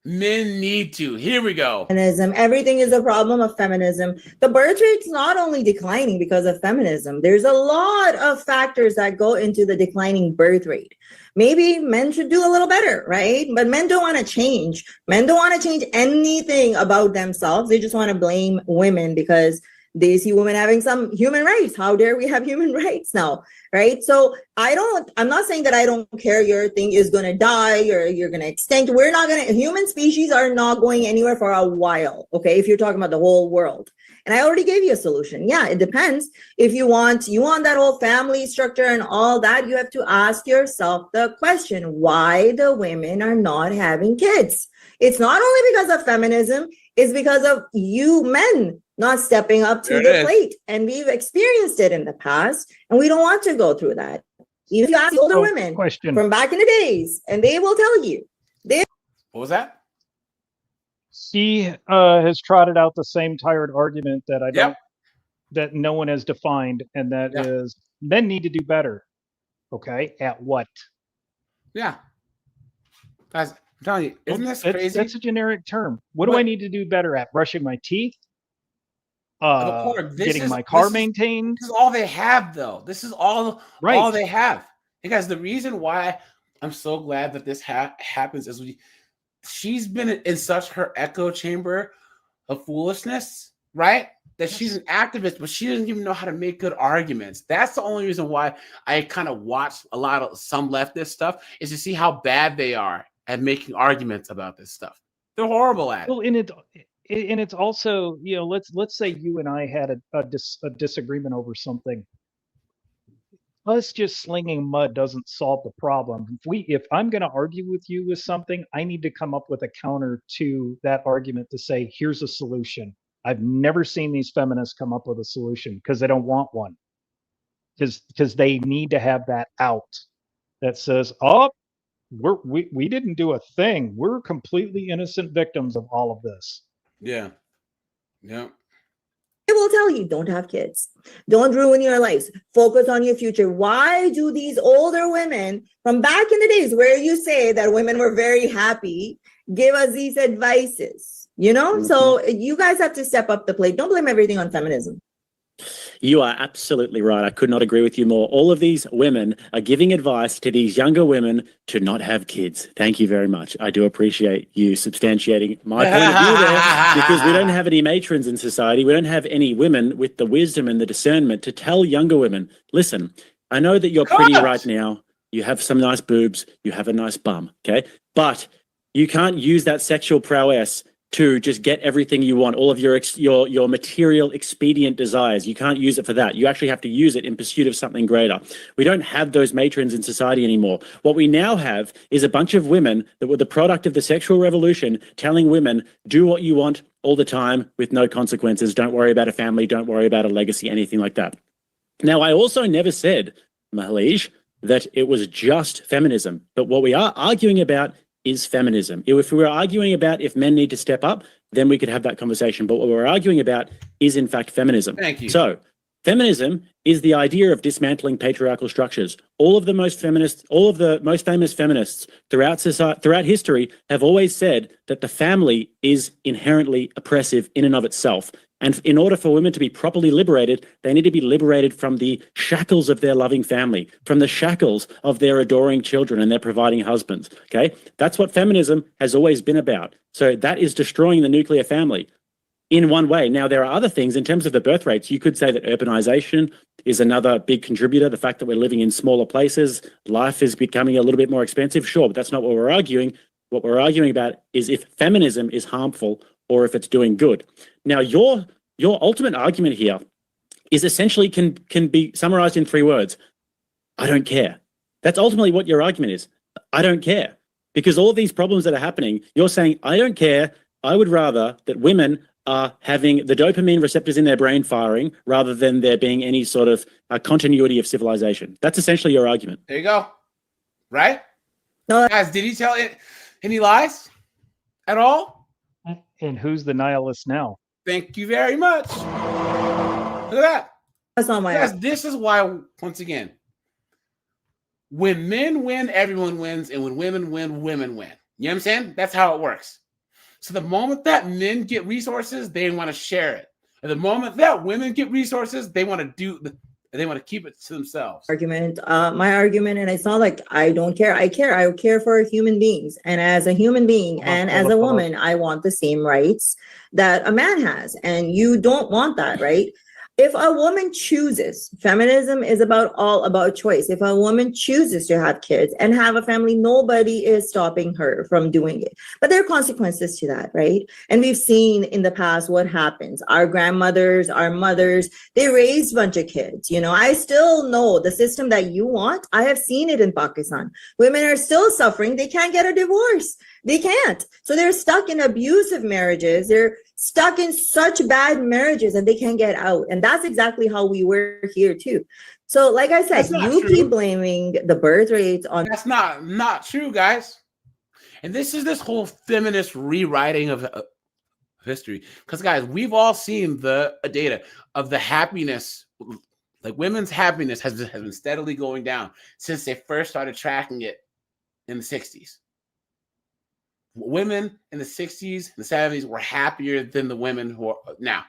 Men need to. Here we go. Feminism. Everything is a problem of feminism. The birth rate's not only declining because of feminism. There's a lot of factors that go into the declining birth rate. Maybe men should do a little better, right? But men don't want to change. Men don't want to change anything about themselves. They just want to blame women because they see women having some human rights. How dare we have human rights now, right? So I'm not saying that I don't care your thing is going to die or you're going to extinct. Human species are not going anywhere for a while, okay? If you're talking about the whole world. And I already gave you a solution. Yeah, it depends. If you want that whole family structure and all that, you have to ask yourself the question, why the women are not having kids? It's not only because of feminism, it's because of you men not stepping up to the plate. And we've experienced it in the past, and we don't want to go through that. If you ask older women from back in the days, and they will tell you. What was that? She has trotted out the same tired argument that that no one has defined, and that is men need to do better. Okay, at what? Yeah. Guys, I'm telling you, isn't this crazy? That's a generic term. What do I need to do better at? Brushing my teeth? Getting my car maintained? This is all they have, though. This is all they have. And guys, the reason why I'm so glad that this happens is she's been in such her echo chamber of foolishness, right? That she's an activist, but she doesn't even know how to make good arguments. That's the only reason why I kind of watch some leftist stuff, is to see how bad they are at making arguments about this stuff. They're horrible at it. Well, and it's also, let's say you and I had a disagreement over something. Us just slinging mud doesn't solve the problem. If I'm going to argue with you with something, I need to come up with a counter to that argument to say, here's a solution. I've never seen these feminists come up with a solution because they don't want one. Because they need to have that out that says, we didn't do a thing. We're completely innocent victims of all of this. Yeah. Yeah. They will tell you, don't have kids. Don't ruin your lives. Focus on your future. Why do these older women from back in the days where you say that women were very happy give us these advices? So you guys have to step up the plate. Don't blame everything on feminism. You are absolutely right. I could not agree with you more. All of these women are giving advice to these younger women to not have kids. Thank you very much. I do appreciate you substantiating my point of view there, because we don't have any matrons in society. We don't have any women with the wisdom and the discernment to tell younger women, listen, I know that you're pretty right now. You have some nice boobs. You have a nice bum. Okay. But you can't use that sexual prowess to just get everything you want, all of your material expedient desires. You can't use it for that. You actually have to use it in pursuit of something greater. We don't have those matrons in society anymore. What we now have is a bunch of women that were the product of the sexual revolution telling women, do what you want all the time with no consequences. Don't worry about a family. Don't worry about a legacy, anything like that. Now, I also never said, Mahalij, that it was just feminism. But what we are arguing about is feminism. If we were arguing about if men need to step up, then we could have that conversation. But what we're arguing about is, in fact, feminism. Thank you. So Feminism is the idea of dismantling patriarchal structures. All of the most famous feminists throughout society, throughout history, have always said that the family is inherently oppressive in and of itself. And in order for women to be properly liberated, they need to be liberated from the shackles of their loving family, from the shackles of their adoring children and their providing husbands. Okay, that's what feminism has always been about. So that is destroying the nuclear family in one way. Now, there are other things in terms of the birth rates. You could say that urbanization is another big contributor. The fact that we're living in smaller places, life is becoming a little bit more expensive. Sure, but that's not what we're arguing. What we're arguing about is if feminism is harmful or if it's doing good. Now, your ultimate argument here is essentially can be summarized in 3 words. I don't care. That's ultimately what your argument is. I don't care. Because all of these problems that are happening, you're saying, I don't care. I would rather that women are having the dopamine receptors in their brain firing rather than there being any sort of continuity of civilization. That's essentially your argument. There you go. Right? No, guys, did he tell it any lies at all? And who's the nihilist now? Thank you very much. Look at that. That's not my. Guys, this is why, once again, when men win, everyone wins, and when women win, women win. You know what I'm saying? That's how it works. So the moment that men get resources, they want to share it. And the moment that women get resources, they want to keep it to themselves. My argument, and it's not like I don't care. I care. I care for human beings. And as a human being and as a woman, I want the same rights that a man has. And you don't want that, right? If a woman chooses, feminism is all about choice. If a woman chooses to have kids and have a family, nobody is stopping her from doing it. But there are consequences to that, right? And we've seen in the past what happens. Our grandmothers, our mothers, they raised a bunch of kids. You know, I still know the system that you want. I have seen it in Pakistan. Women are still suffering. They can't get a divorce. They can't. So they're stuck in abusive marriages. They're stuck in such bad marriages and they can't get out. And that's exactly how we were here too. So like I said, you keep blaming the birth rates on. That's not true, guys. And this is this whole feminist rewriting of history. Because guys, we've all seen the data of the happiness, like women's happiness has been steadily going down since they first started tracking it in the 60s. Women in the 60s and the 70s were happier than the women who are now.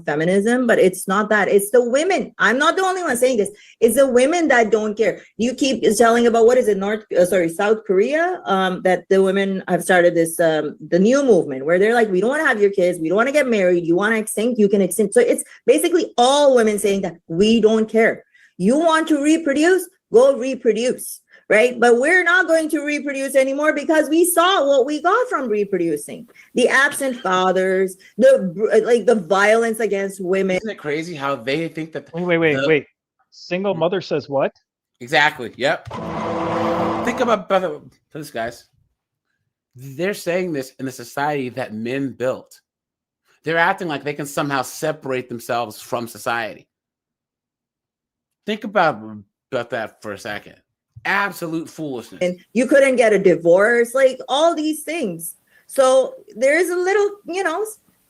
Feminism, but it's not that. It's the women. I'm not the only one saying this. It's the women that don't care. You keep telling about what is it, South Korea, that the women have started this the new movement where they're like, we don't want to have your kids, we don't want to get married, you want to extinct, you can extinct. So it's basically all women saying that we don't care. You want to reproduce, go reproduce. Right? But we're not going to reproduce anymore because we saw what we got from reproducing. The absent fathers, the violence against women. Isn't it crazy how they think that... Wait. Single mother says what? Exactly. Yep. Think about this, guys. They're saying this in a society that men built. They're acting like they can somehow separate themselves from society. Think about that for a second. Absolute foolishness. And you couldn't get a divorce, like all these things. So there's a little, a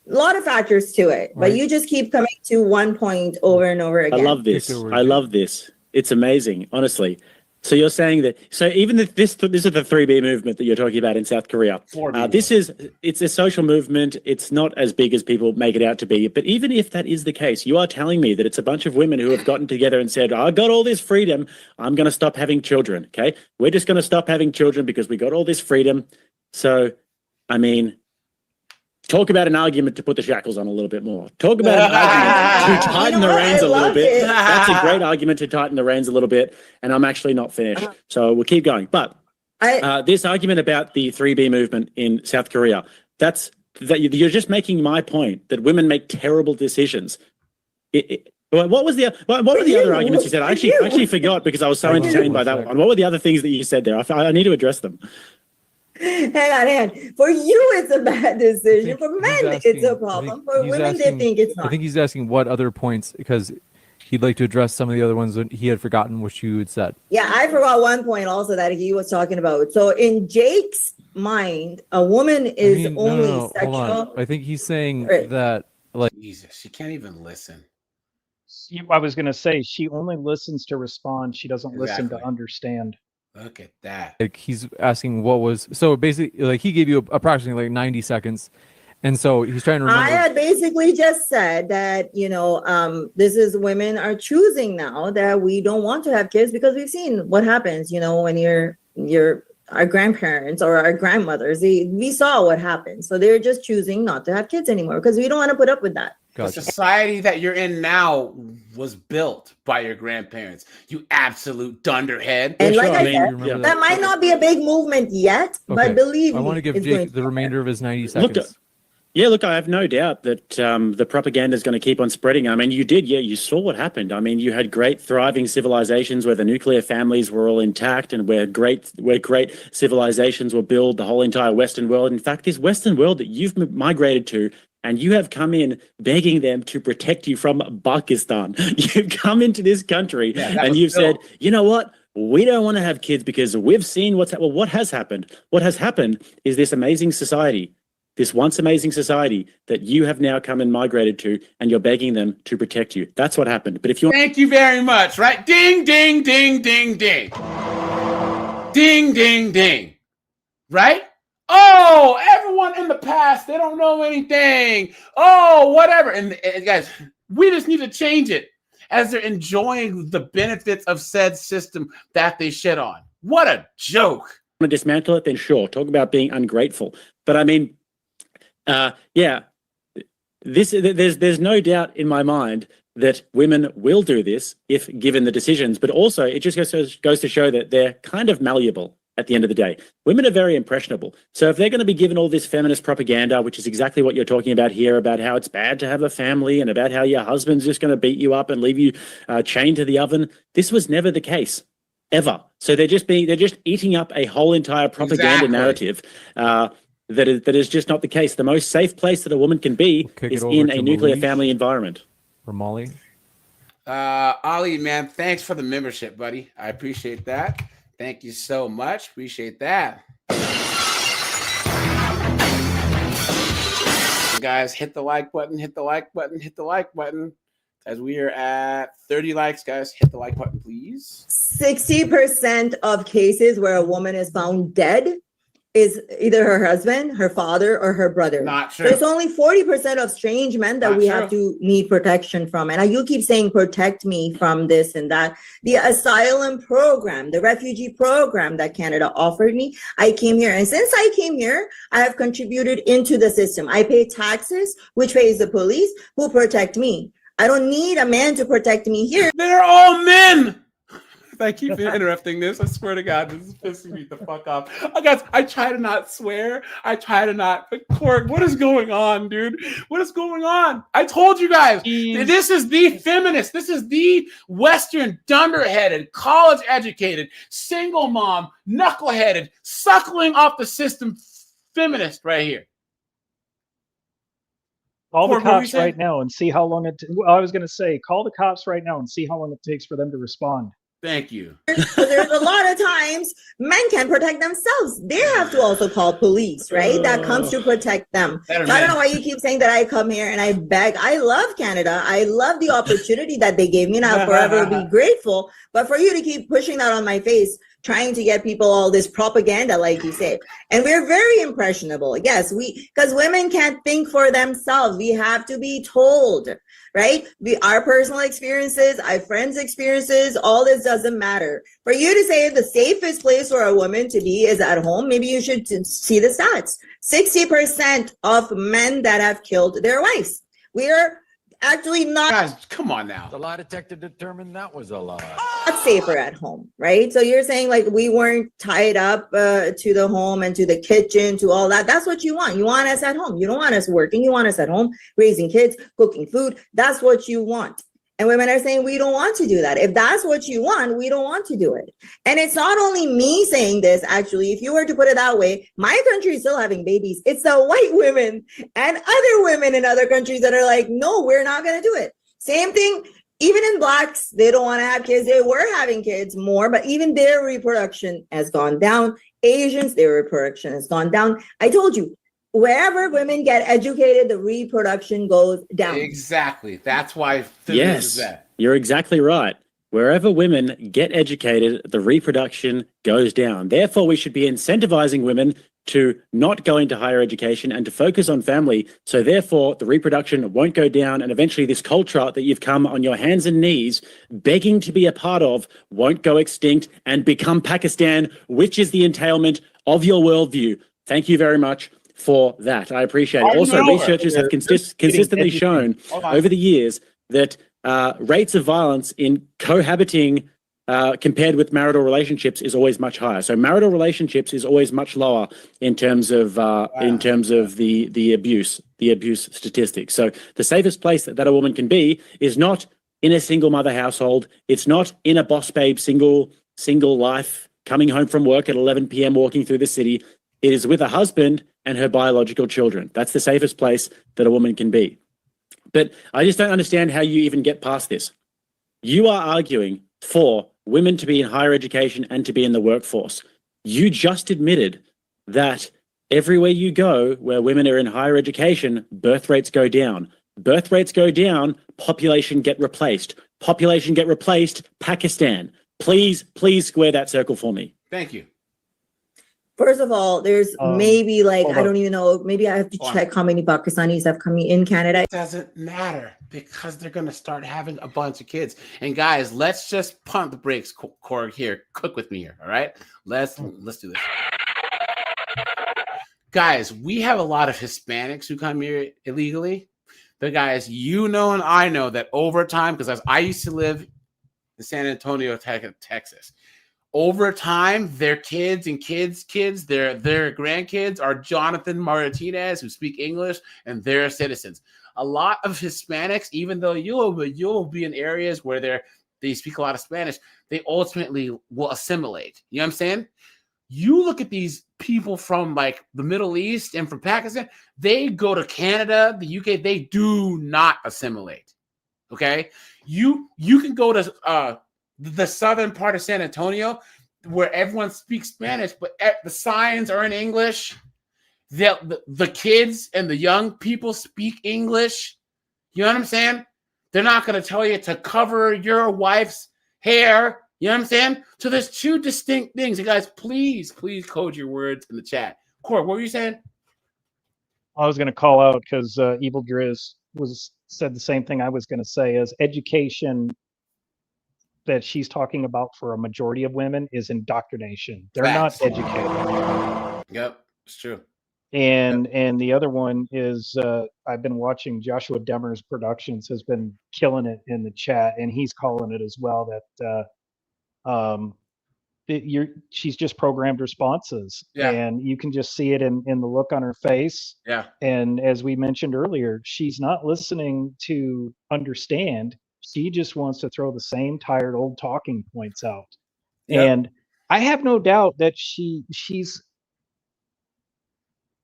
lot of factors to it, but you just keep coming to one point over and over again. I love this. It's amazing, honestly. So you're saying that, so even if this is the 3B movement that you're talking about in South Korea. It's a social movement. It's not as big as people make it out to be. But even if that is the case, you are telling me that it's a bunch of women who have gotten together and said, I got all this freedom, I'm going to stop having children, okay? We're just going to stop having children because we got all this freedom. So, I mean, talk about an argument to put the shackles on a little bit more. Talk about an argument to tighten the reins a little bit. That's a great argument to tighten the reins a little bit. And I'm actually not finished. So we'll keep going. But this argument about the 3B movement in South Korea, you're just making my point that women make terrible decisions. What were the other arguments you said? I actually forgot because I was so entertained by that one. What were the other things that you said there? I need to address them. Hang on. For you, it's a bad decision. For men, it's a problem. For women, they think it's not. I think he's asking what other points, because he'd like to address some of the other ones that he had forgotten, which you had said. Yeah, I forgot one point also that he was talking about. So in Jake's mind, a woman is only sexual. Hold on. I think he's saying that, like, Jesus, she can't even listen. I was going to say, she only listens to respond. She doesn't listen Exactly. to understand. Look at that. Like he's asking what was so basically like he gave you approximately like 90 seconds, and so he's trying to I remember. had basically just said that, this is women are choosing now that we don't want to have kids because we've seen what happens, when you're our grandparents or our grandmothers, we saw what happened. So they're just choosing not to have kids anymore because we don't want to put up with that. The society that you're in now was built by your grandparents. You absolute dunderhead. And like I said, that might not be a big movement yet, Okay. but believe me, I want to give it's going Jake the remainder of his 90 Look, seconds. look, I have no doubt that the propaganda is going to keep on spreading. I mean, you saw what happened. I mean, you had great thriving civilizations where the nuclear families were all intact and where great civilizations were built, the whole entire Western world. In fact, this Western world that you've migrated to, and you have come in begging them to protect you from Pakistan. You've come into this country and you've said, you know what? We don't want to have kids because we've seen what has happened. What has happened is this amazing society, this once amazing society that you have now come and migrated to, and you're begging them to protect you. That's what happened. But if you Thank you very much, right? Ding, ding, ding, ding, ding. Ding, ding, ding. Right? Oh, everyone in the past, they don't know anything. Oh, whatever. And guys, we just need to change it as they're enjoying the benefits of said system that they shit on. What a joke. want to dismantle it, then sure, talk about being ungrateful. But I mean, there's no doubt in my mind that women will do this if given the decisions, but also it just goes to show that they're kind of malleable at the end of the day. Women are very impressionable. So if they're going to be given all this feminist propaganda, which is exactly what you're talking about here, about how it's bad to have a family and about how your husband's just going to beat you up and leave you chained to the oven, this was never the case, ever. So they're just eating up a whole entire propaganda narrative that is just not the case. The most safe place that a woman can be is in a nuclear family environment. Romali? Ali, man, thanks for the membership, buddy. I appreciate that. Thank you so much. Appreciate that. Guys, hit the like button, hit the like button, hit the like button. As we are at 30 likes, guys, hit the like button, please. 60% of cases where a woman is found dead is either her husband, her father, or her brother. Not true. There's only 40% of strange men that we have to need protection from. And you keep saying, protect me from this and that. The asylum program, the refugee program that Canada offered me, I came here. And since I came here, I have contributed into the system. I pay taxes, which pays the police, who protect me. I don't need a man to protect me here. They're all men. I keep interrupting this. I swear to God, this is pissing me the fuck off. Guys, I try to not swear. I try to not. But Cork, what is going on, dude? What is going on? I told you guys, this is the feminist. This is the Western, dunderheaded, college-educated, single mom, knuckleheaded, suckling off the system feminist right here. Call the cops right now and see how long it. I was going to say, call the cops right now and see how long it takes for them to respond. Thank you. So there's a lot of times men can't protect themselves. They have to also call police, right? That comes to protect them. So I don't know why you keep saying that I come here and I beg. I love Canada. I love the opportunity that they gave me, and I'll forever be grateful. But for you to keep pushing that on my face, trying to get people all this propaganda, like you say. And we're very impressionable. Yes, because women can't think for themselves. We have to be told, right? Our personal experiences, our friends' experiences, all this doesn't matter. For you to say the safest place for a woman to be is at home, maybe you should see the stats. 60% of men that have killed their wives. We are actually not. Guys, come on now. The lie detector determined that was a lie. Not safer at home, right? So you're saying like we weren't tied up to the home and to the kitchen, to all that. That's what you want. You want us at home. You don't want us working. You want us at home, raising kids, cooking food. That's what you want. And women are saying we don't want to do that. If that's what you want, we don't want to do it. And it's not only me saying this, actually. If you were to put it that way, my country is still having babies. It's the white women and other women in other countries that are like, no, we're not going to do it. Same thing. Even in blacks, they don't want to have kids. They were having kids more, but even their reproduction has gone down. Asians, their reproduction has gone down. I told you, wherever women get educated, the reproduction goes down. Exactly. That's why feminism is Yes, that. you're exactly right. Wherever women get educated, the reproduction goes down. Therefore, we should be incentivizing women to not go into higher education and to focus on family. So therefore, the reproduction won't go down. And eventually this culture that you've come on your hands and knees begging to be a part of won't go extinct and become Pakistan, which is the entailment of your worldview. Thank you very much for that. I appreciate it. Also, researchers have consistently shown over the years that rates of violence in cohabiting compared with marital relationships is always much higher. So marital relationships is always much lower in terms of the abuse statistics. So the safest place that a woman can be is not in a single mother household. It's not in a boss babe single life coming home from work at 11 p.m. walking through the city. It is with a husband and her biological children. That's the safest place that a woman can be. But I just don't understand how you even get past this. You are arguing for women to be in higher education and to be in the workforce. You just admitted that everywhere you go where women are in higher education, birth rates go down. Birth rates go down, population get replaced. Population get replaced, Pakistan. Please square that circle for me. Thank you. First of all, there's maybe like, I don't even know, maybe I have to Hold check how many Pakistanis have come in Canada. It doesn't matter because they're going to start having a bunch of kids. And guys, let's just pump the brakes, Korg, here. Cook with me here, all right? Let's do this. Guys, we have a lot of Hispanics who come here illegally. But guys, you know and I know that over time, because I used to live in San Antonio, Texas. Over time, their kids and kids, their grandkids are Jonathan Martinez who speak English and they're citizens. A lot of Hispanics, even though you'll be in areas where they speak a lot of Spanish, they ultimately will assimilate. You know what I'm saying? You look at these people from like the Middle East and from Pakistan, they go to Canada, the UK, they do not assimilate. Okay? You can go to the southern part of San Antonio where everyone speaks Spanish, but the signs are in English. The kids and the young people speak English. You know what I'm saying? They're not going to tell you to cover your wife's hair. You know what I'm saying? So there's two distinct things. You guys, please code your words in the chat. Cor, what were you saying? I was going to call out because Evil Driz said the same thing I was going to say, is education that she's talking about for a majority of women is indoctrination. They're Facts. not educated. Yep, it's true. And the other one is I've been watching Joshua Demers Productions has been killing it in the chat, and he's calling it as well that she's just programmed responses, and you can just see it in the look on her face. Yeah. And as we mentioned earlier, she's not listening to understand. She just wants to throw the same tired old talking points out. Yep. And I have no doubt that she's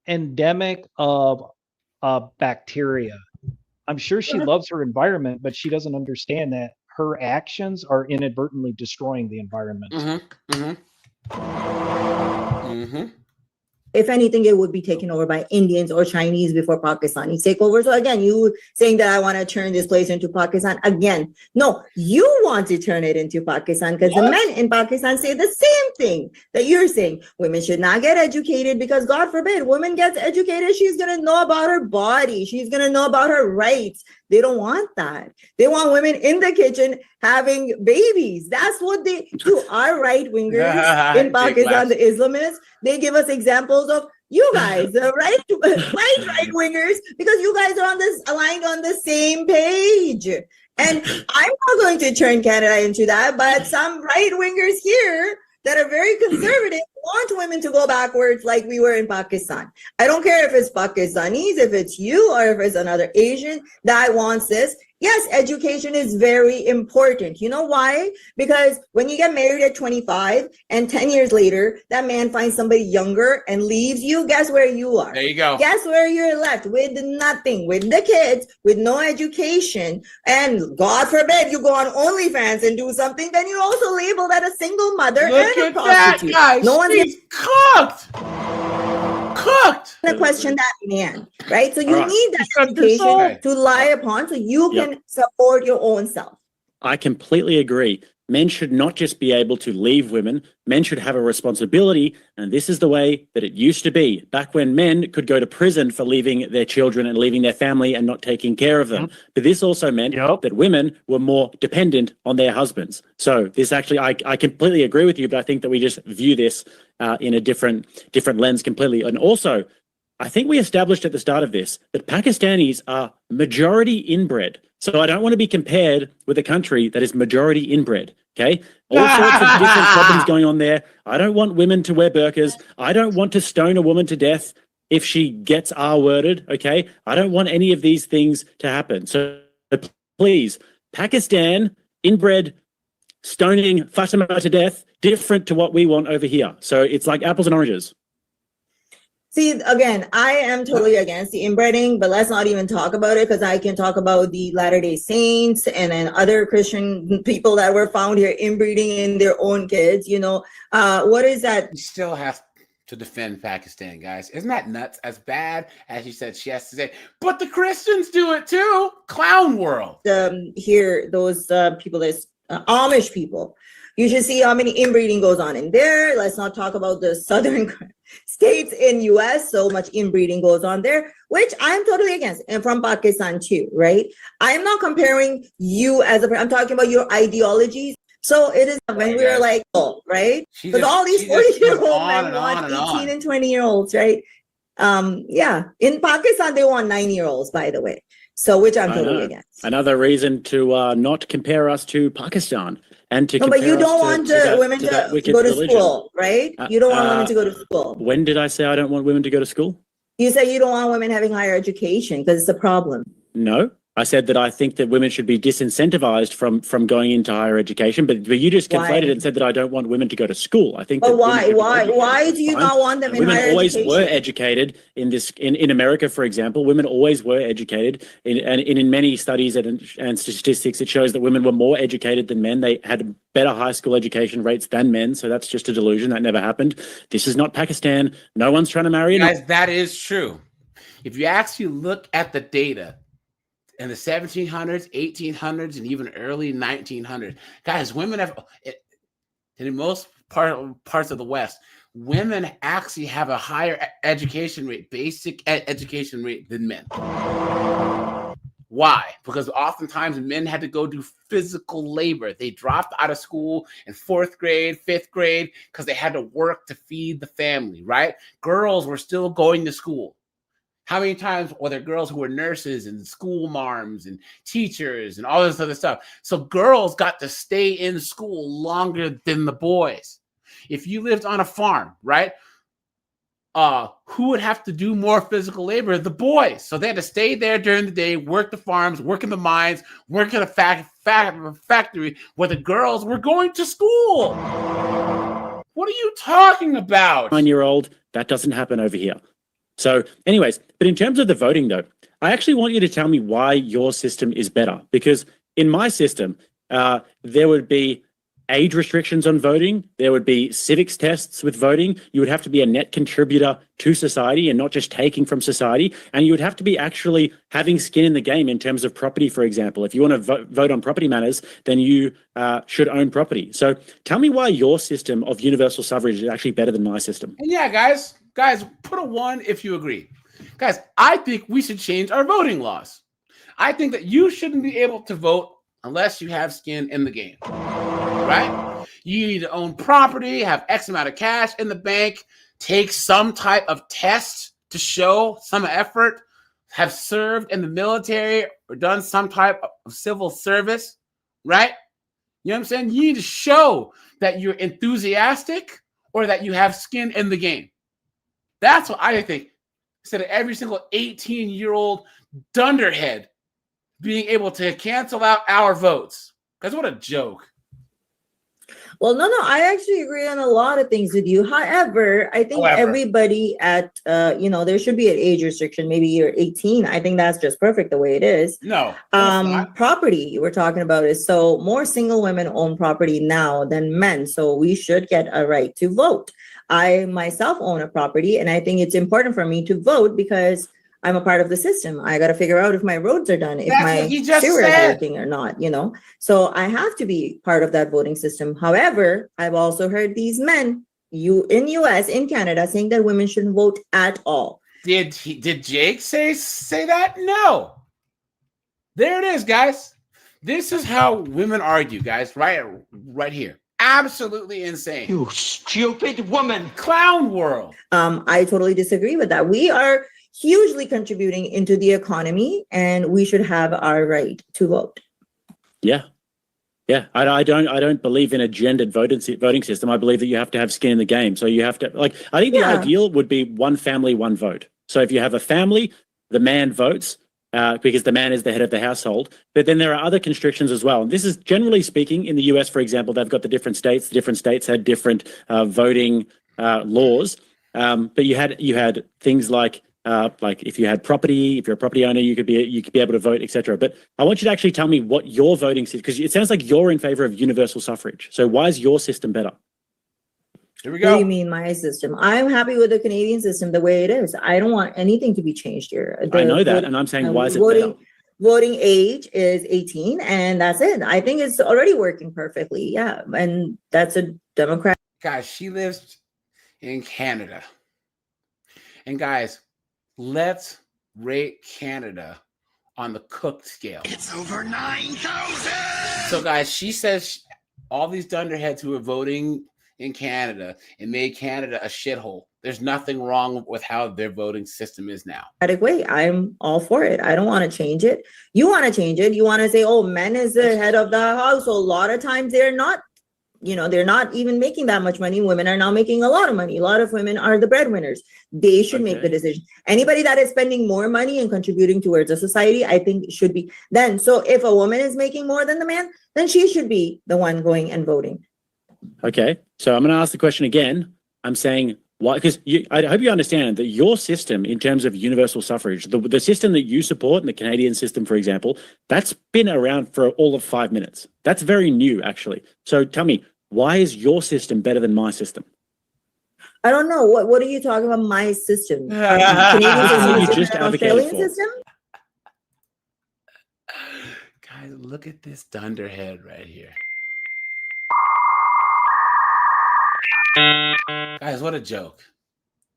endemic of bacteria. I'm sure she loves her environment, but she doesn't understand that her actions are inadvertently destroying the environment. If anything, it would be taken over by Indians or Chinese before Pakistanis take over. So again, you saying that I want to turn this place into Pakistan. Again, no, you want to turn it into Pakistan because the men in Pakistan say the same thing that you're saying. Women should not get educated because God forbid, women gets educated, she's going to know about her body. She's going to know about her rights. They don't want that. They want women in the kitchen having babies. That's what they do. Our right-wingers in Pakistan, the Islamists, they give us examples of you guys, the right-wingers, because you guys are aligned on the same page. And I'm not going to turn Canada into that, but some right-wingers here that are very conservative want women to go backwards like we were in Pakistan. I don't care if it's Pakistanis, if it's you, or if it's another Asian that wants this. Yes, education is very important. You know why? Because when you get married at 25 and 10 years later, that man finds somebody younger and leaves you, guess where you are? There you go. Guess where you're left? With nothing, with the kids, with no education. And God forbid you go on OnlyFans and do something, then you're also labeled as a single mother Look and a at that, prostitute. guys. No one's She's cooked. cooked. To question that man, right? So you right. need that Defend education yourself. to lie upon so you Yep. can support your own self. I completely agree. Men should not just be able to leave women. Men should have a responsibility. And this is the way that it used to be back when men could go to prison for leaving their children and leaving their family and not taking care of them. But this also meant that women were more dependent on their husbands. So this actually, I completely agree with you, but I think that we just view this in a different lens completely. And also, I think we established at the start of this that Pakistanis are majority inbred. So I don't want to be compared with a country that is majority inbred. Okay. All sorts of different problems going on there. I don't want women to wear burqas. I don't want to stone a woman to death if she gets R-worded. Okay. I don't want any of these things to happen. So please, Pakistan, inbred, stoning Fatima to death, different to what we want over here. So it's like apples and oranges. See, again, I am totally against the inbreeding, but let's not even talk about it because I can talk about the Latter-day Saints and then other Christian people that were found here inbreeding in their own kids. You know, what is that? You still have to defend Pakistan, guys. Isn't that nuts? As bad as you said she has to say, but the Christians do it too. Clown world. Here, those people, there's Amish people. You should see how many inbreeding goes on in there. Let's not talk about the southern states in US. So much inbreeding goes on there, which I'm totally against. And from Pakistan too, right? I am not comparing you as I'm talking about your ideologies. So it is when we're like, oh, right? Because all these 40-year-old men want 18 and 20-year-olds, right? Yeah. In Pakistan, they want 9-year-olds, by the way. So which I'm totally against. Another reason to not compare us to Pakistan. And to but you don't want women to go to school, right? You don't want women to go to school. When did I say I don't want women to go to school? You say you don't want women having higher education because it's a problem. No, I said that I think that women should be disincentivized from going into higher education, but you just conflated it and said that I don't want women to go to school. I think. But why do you not want them in higher education? Women always were educated in America, for example. Women always were educated, in many studies and statistics, it shows that women were more educated than men. They had better high school education rates than men. So that's just a delusion. That never happened. This is not Pakistan. No one's trying to marry. Guys, that is true. If you actually look at the data. In the 1700s, 1800s, and even early 1900s, guys, women have, in most parts of the West, women actually have a higher education rate, basic education rate than men. Why? Because oftentimes men had to go do physical labor. They dropped out of school in 4th grade, 5th grade, because they had to work to feed the family, right? Girls were still going to school. How many times were there girls who were nurses and school marms and teachers and all this other stuff? So girls got to stay in school longer than the boys. If you lived on a farm, right? Who would have to do more physical labor? The boys. So they had to stay there during the day, work the farms, work in the mines, work in a factory where the girls were going to school. What are you talking about? 9-year-old, that doesn't happen over here. So anyways, but in terms of the voting, though, I actually want you to tell me why your system is better. Because in my system, there would be age restrictions on voting. There would be civics tests with voting. You would have to be a net contributor to society and not just taking from society. And you would have to be actually having skin in the game in terms of property, for example. If you want to vote on property matters, then you should own property. So tell me why your system of universal suffrage is actually better than my system. And yeah, guys, put a 1 if you agree. Guys, I think we should change our voting laws. I think that you shouldn't be able to vote unless you have skin in the game, right? You need to own property, have X amount of cash in the bank, take some type of test to show some effort, have served in the military or done some type of civil service, right? You know what I'm saying? You need to show that you're enthusiastic or that you have skin in the game. That's what I think. Instead of every single 18-year-old dunderhead being able to cancel out our votes. Guys, what a joke. Well, no, I actually agree on a lot of things with you. However, I think everybody at, there should be an age restriction. Maybe you're 18. I think that's just perfect the way it is. No. Property we're talking about is so more single women own property now than men. So we should get a right to vote. I myself own a property, and I think it's important for me to vote because I'm a part of the system. I got to figure out if my roads are done, if my sewer is working or not, So I have to be part of that voting system. However, I've also heard these men, in US, in Canada, saying that women shouldn't vote at all. Did Jake say that? No. There it is, guys. This is how women argue, guys. Right here. Absolutely insane. You stupid woman. Clown world. I totally disagree with that. We are hugely contributing into the economy, and we should have our right to vote. Yeah. I don't believe in a gendered voting system. I believe that you have to have skin in the game. So you have to, I think the ideal would be one family, one vote. So if you have a family, the man votes because the man is the head of the household. But then there are other constrictions as well. And this is generally speaking in the US, for example, they've got the different states. The different states had different voting laws. But you had things like if you had property, if you're a property owner, you could be able to vote, etc. But I want you to actually tell me what your voting system, because it sounds like you're in favor of universal suffrage. So why is your system better? Here we go. What do you mean my system? I'm happy with the Canadian system the way it is. I don't want anything to be changed here. I know that, and I'm saying why is it better? Voting age is 18, and that's it. I think it's already working perfectly. Yeah, and that's a Democrat. Guys, she lives in Canada. And guys, let's rate Canada on the cooked scale. It's over 9,000. So, guys, she says all these dunderheads who are voting in Canada and made Canada a shithole. There's nothing wrong with how their voting system is now. Way, I'm all for it. I don't want to change it. You want to change it. You want to say, oh, men is the head of the house. So a lot of times they're not. They're not even making that much money. Women are now making a lot of money. A lot of women are the breadwinners. They should make the decision. Anybody that is spending more money and contributing towards a society, I think should be then. So if a woman is making more than the man, then she should be the one going and voting. Okay. So I'm going to ask the question again. I'm saying why, because I hope you understand that your system in terms of universal suffrage, the system that you support, and the Canadian system, for example, that's been around for all of 5 minutes. That's very new, actually. So tell me, why is your system better than my system? I don't know. What are you talking about? My system? Canadian system, you just advocated for. System? Guys, look at this dunderhead right here. Guys, what a joke.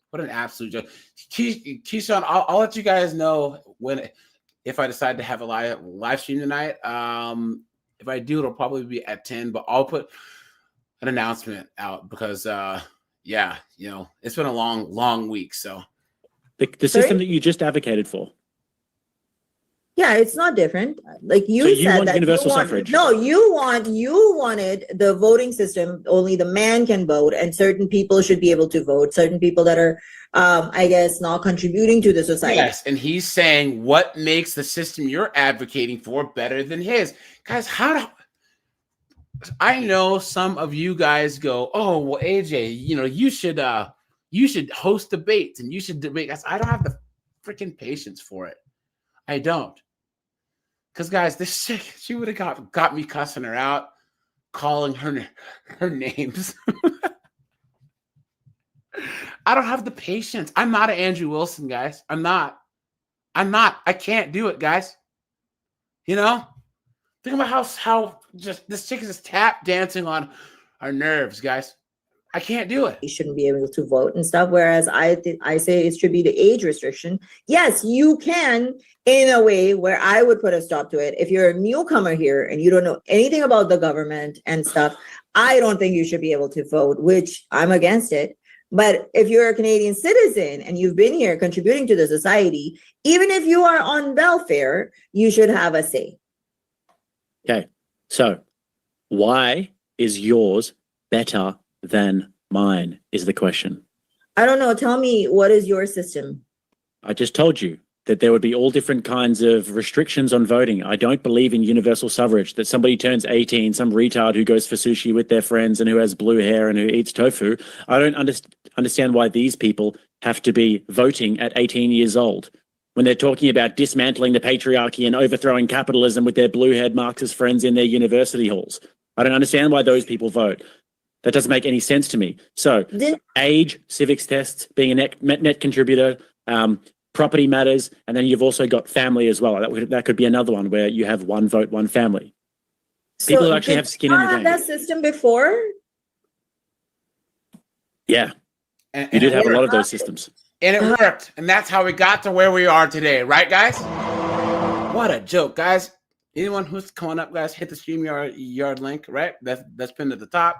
What an absolute joke. Keyshawn, I'll let you guys know if I decide to have a live stream tonight. If I do, it'll probably be at 10, but I'll put an announcement out because it's been a long week. So the system that you just advocated for. Yeah, it's not different. Like you so said, want that universal suffrage. No, you wanted the voting system. Only the man can vote, and certain people should be able to vote. Certain people that are, not contributing to the society. Yes, and he's saying what makes the system you're advocating for better than his. Guys, I know some of you guys go, oh well, AJ, you should host debates and you should debate. I don't have the freaking patience for it. I don't. Because guys, this chick, she would have got me cussing her out, calling her names. I don't have the patience. I'm not an Andrew Wilson, guys. I'm not. I can't do it, guys. Think about how just this chick is just tap dancing on our nerves, guys. I can't do it. You shouldn't be able to vote and stuff. Whereas I say it should be the age restriction. Yes, you can in a way where I would put a stop to it. If you're a newcomer here and you don't know anything about the government and stuff, I don't think you should be able to vote, which I'm against it. But if you're a Canadian citizen and you've been here contributing to the society, even if you are on welfare, you should have a say. Okay. So why is yours better than mine is the question. I don't know. Tell me, what is your system? I just told you. that there would be all different kinds of restrictions on voting. I don't believe in universal suffrage, that somebody turns 18, some retard who goes for sushi with their friends and who has blue hair and who eats tofu. I don't understand why these people have to be voting at 18 years old when they're talking about dismantling the patriarchy and overthrowing capitalism with their blue-haired Marxist friends in their university halls. I don't understand why those people vote. That doesn't make any sense to me. So age, civics tests, being a net contributor, property matters, and then you've also got family as well. That could be another one where you have one vote, one family. People who actually have skin in the game. That system before? Yeah, And you did it have a lot worked. of those systems. And it worked. And that's how we got to where we are today. Right, guys? What a joke, guys. Anyone who's coming up, guys, hit the StreamYard link, right? That's pinned at the top.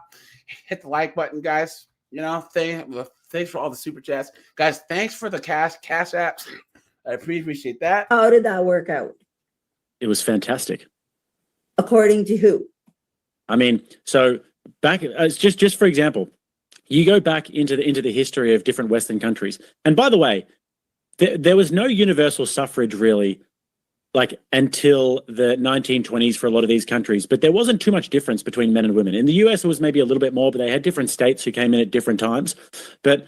Hit the like button, guys. You know, thanks for all the super chats. Guys, thanks for the cash apps. I appreciate that. How did that work out? It was fantastic. According to who? I mean, so back, just for example, you go back into the history of different Western countries. And by the way, there was no universal suffrage really, like until the 1920s for a lot of these countries, but there wasn't too much difference between men and women. In the US, it was maybe a little bit more, but they had different states who came in at different times. But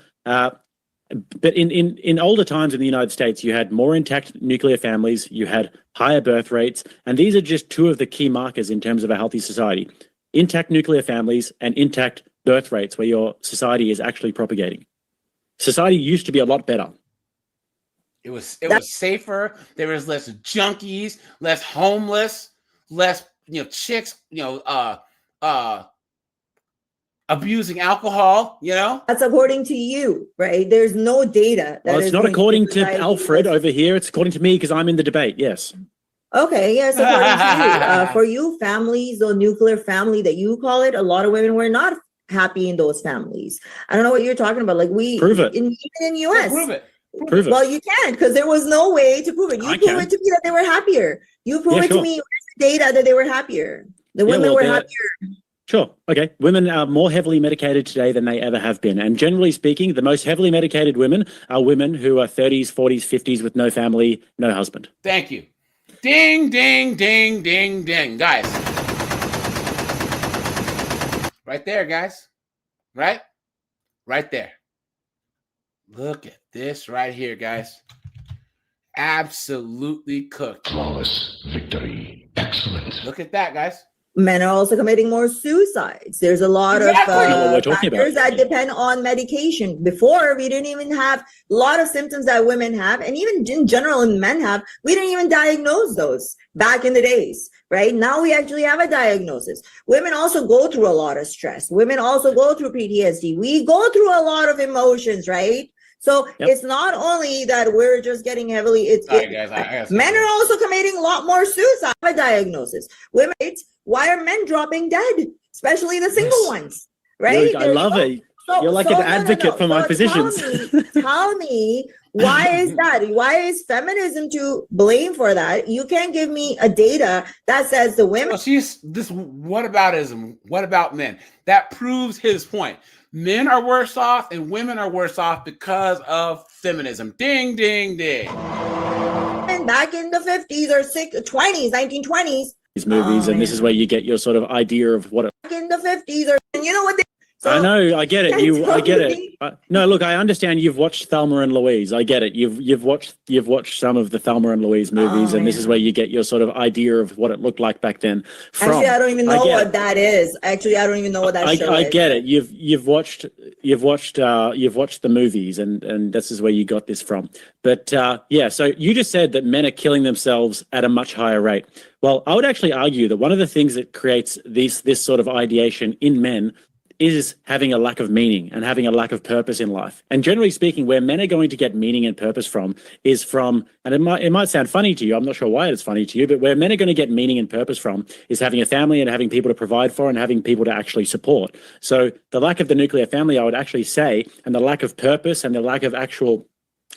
in older times in the United States, you had more intact nuclear families, you had higher birth rates, and these are just two of the key markers in terms of a healthy society. Intact nuclear families and intact birth rates where your society is actually propagating. Society used to be a lot better. It was safer. There was less junkies, less homeless, less chicks, abusing alcohol. That's according to you, right? There's no data. Well, it's not according to Alfred over here. It's according to me because I'm in the debate. Yes. Okay, yes, according to you. For you, families, the nuclear family that you call it, a lot of women were not happy in those families. I don't know what you're talking about. Like prove it. Even in US. Prove it. Prove it. Well, you can't because there was no way to prove it. You prove it to me that they were happier. You prove it to me with data that they were happier. The women were happier. Sure. Okay. Women are more heavily medicated today than they ever have been. And generally speaking, the most heavily medicated women are women who are 30s, 40s, 50s with no family, no husband. Thank you. Ding, ding, ding, ding, ding. Guys. Right there, guys. Right? Right there. Look at this right here, guys. Absolutely cooked. Flawless victory. Excellent. Look at that, guys. Men are also committing more suicides. There's a lot of factors that depend on medication. Before, we didn't even have a lot of symptoms that women have, and even in general, men have. We didn't even diagnose those back in the days, right? Now we actually have a diagnosis. Women also go through a lot of stress. Women also go through PTSD. We go through a lot of emotions, right? So it's not only that we're just getting heavily, men are also committing a lot more suicide by diagnosis. Women, why are men dropping dead? Especially the single ones, right? I love it. You're like an advocate for my positions. Tell me, why is that? Why is feminism to blame for that? You can't give me a data that says the women. Well, whataboutism. What about men? That proves his point. Men are worse off and women are worse off because of feminism. Ding, ding, ding. And back in the 50s or 20s, 1920s. These movies, and this is where you get your sort of idea of what it. Back in the 50s, or and you know what? I know, I get it. I get it. No, look, I understand. You've watched Thelma and Louise. I get it. You've watched some of the Thelma and Louise movies, and this is where you get your sort of idea of what it looked like back then. Actually, I don't even know what that is. Actually, I don't even know what that show is. I get it. You've watched the movies, and this is where you got this from. But yeah, so you just said that men are killing themselves at a much higher rate. Well, I would actually argue that one of the things that creates this sort of ideation in men is having a lack of meaning and having a lack of purpose in life. And generally speaking, where men are going to get meaning and purpose from is from, and it might sound funny to you, I'm not sure why it's funny to you, but where men are going to get meaning and purpose from is having a family and having people to provide for and having people to actually support. So the lack of the nuclear family, I would actually say, and the lack of purpose and the lack of actual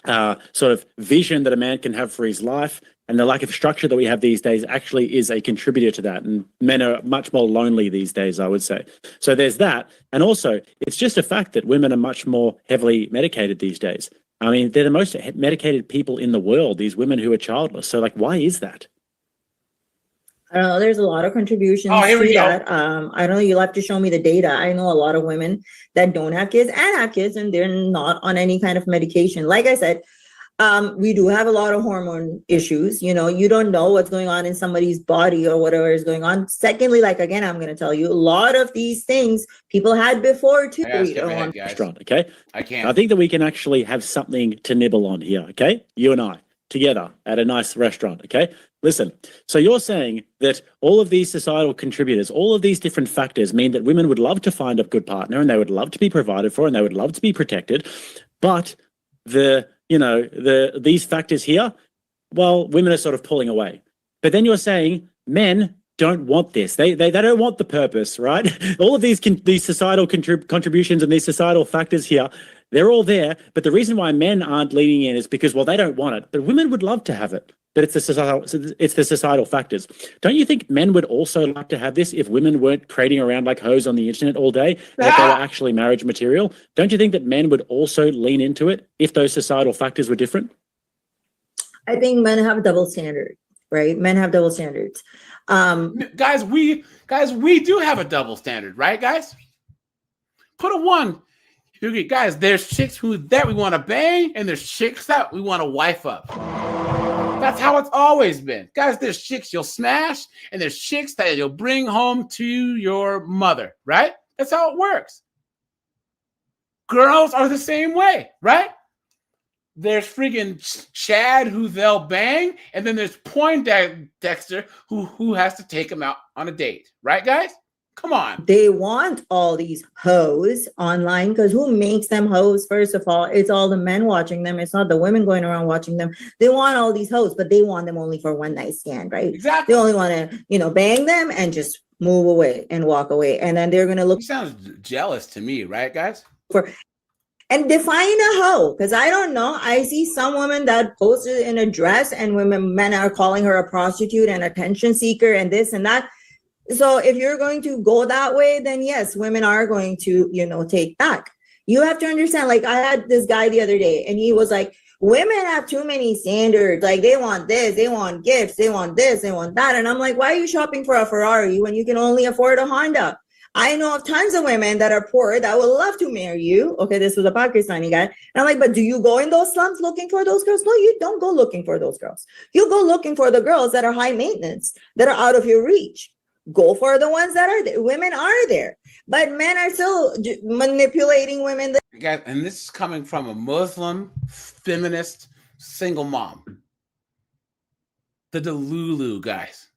sort of vision that a man can have for his life and the lack of structure that we have these days actually is a contributor to that. And men are much more lonely these days, I would say. So there's that. And also, it's just a fact that women are much more heavily medicated these days. I mean, they're the most medicated people in the world, these women who are childless. So, like, why is that? I don't know. There's a lot of contributions Oh, here we to go. that. I don't know. You'll have to show me the data. I know a lot of women that don't have kids and have kids, and they're not on any kind of medication. Like I said, we do have a lot of hormone issues. You know, you don't know what's going on in somebody's body or whatever is going on. Secondly, like, again, I'm going to tell you, a lot of these things people had before too. I gotta We skip don't ahead, want- guys. Restaurant, okay? I can't. I think that we can actually have something to nibble on here, okay? You and I, together at a nice restaurant, okay? Listen, so you're saying that all of these societal contributors, all of these different factors mean that women would love to find a good partner and they would love to be provided for and they would love to be protected, but these factors here, well, women are sort of pulling away. But then you're saying men don't want this. They don't want the purpose, right? All of these societal contributions and these societal factors here, they're all there. But the reason why men aren't leaning in is because, well, they don't want it. But women would love to have it. But it's the societal factors. Don't you think men would also like to have this if women weren't trading around like hoes on the internet all day, and if they were actually marriage material? Don't you think that men would also lean into it if those societal factors were different? I think men have a double standard, right? Men have double standards. Guys, we do have a double standard, right, guys? Put a one. Guys, there's chicks that we want to bang, and there's chicks that we want to wife up. That's how it's always been. Guys, there's chicks you'll smash, and there's chicks that you'll bring home to your mother, right? That's how it works. Girls are the same way, right? There's friggin' Chad who they'll bang, and then there's Poindexter who has to take him out on a date, right, guys? Come on. They want all these hoes online because who makes them hoes? First of all, it's all the men watching them. It's not the women going around watching them. They want all these hoes, but they want them only for one night stand, right? Exactly. They only want to, bang them and just move away and walk away. And then they're going to look. You sound jealous to me, right, guys? And define a hoe, because I don't know. I see some women that posted in a dress and men are calling her a prostitute and attention seeker and this and that. So if you're going to go that way, then yes, women are going to, take back. You have to understand, like I had this guy the other day and he was like, women have too many standards. Like they want this, they want gifts, they want this, they want that. And I'm like, why are you shopping for a Ferrari when you can only afford a Honda? I know of tons of women that are poor that would love to marry you. Okay, this was a Pakistani guy. And I'm like, but do you go in those slums looking for those girls? No, you don't go looking for those girls. You go looking for the girls that are high maintenance, that are out of your reach. Go for the ones that are there. Women are there, but men are still manipulating women. Guys, and this is coming from a Muslim, feminist, single mom. The Delulu, guys.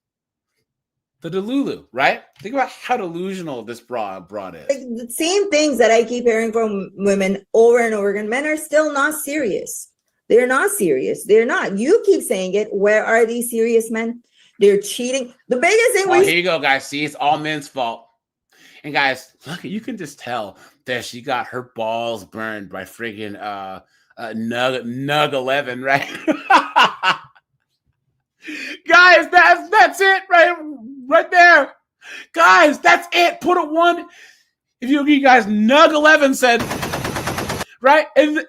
The Delulu, right? Think about how delusional this broad is. Like the same things that I keep hearing from women over and over again. Men are still not serious. They're not serious. They're not. You keep saying it. Where are these serious men? They're cheating. The biggest thing here you go, guys. See, it's all men's fault. And guys, look, you can just tell that she got her balls burned by friggin' Nug 11, right? Guys, that's it right there. Guys, that's it. Put a one. If you guys, Nug 11 said, right? And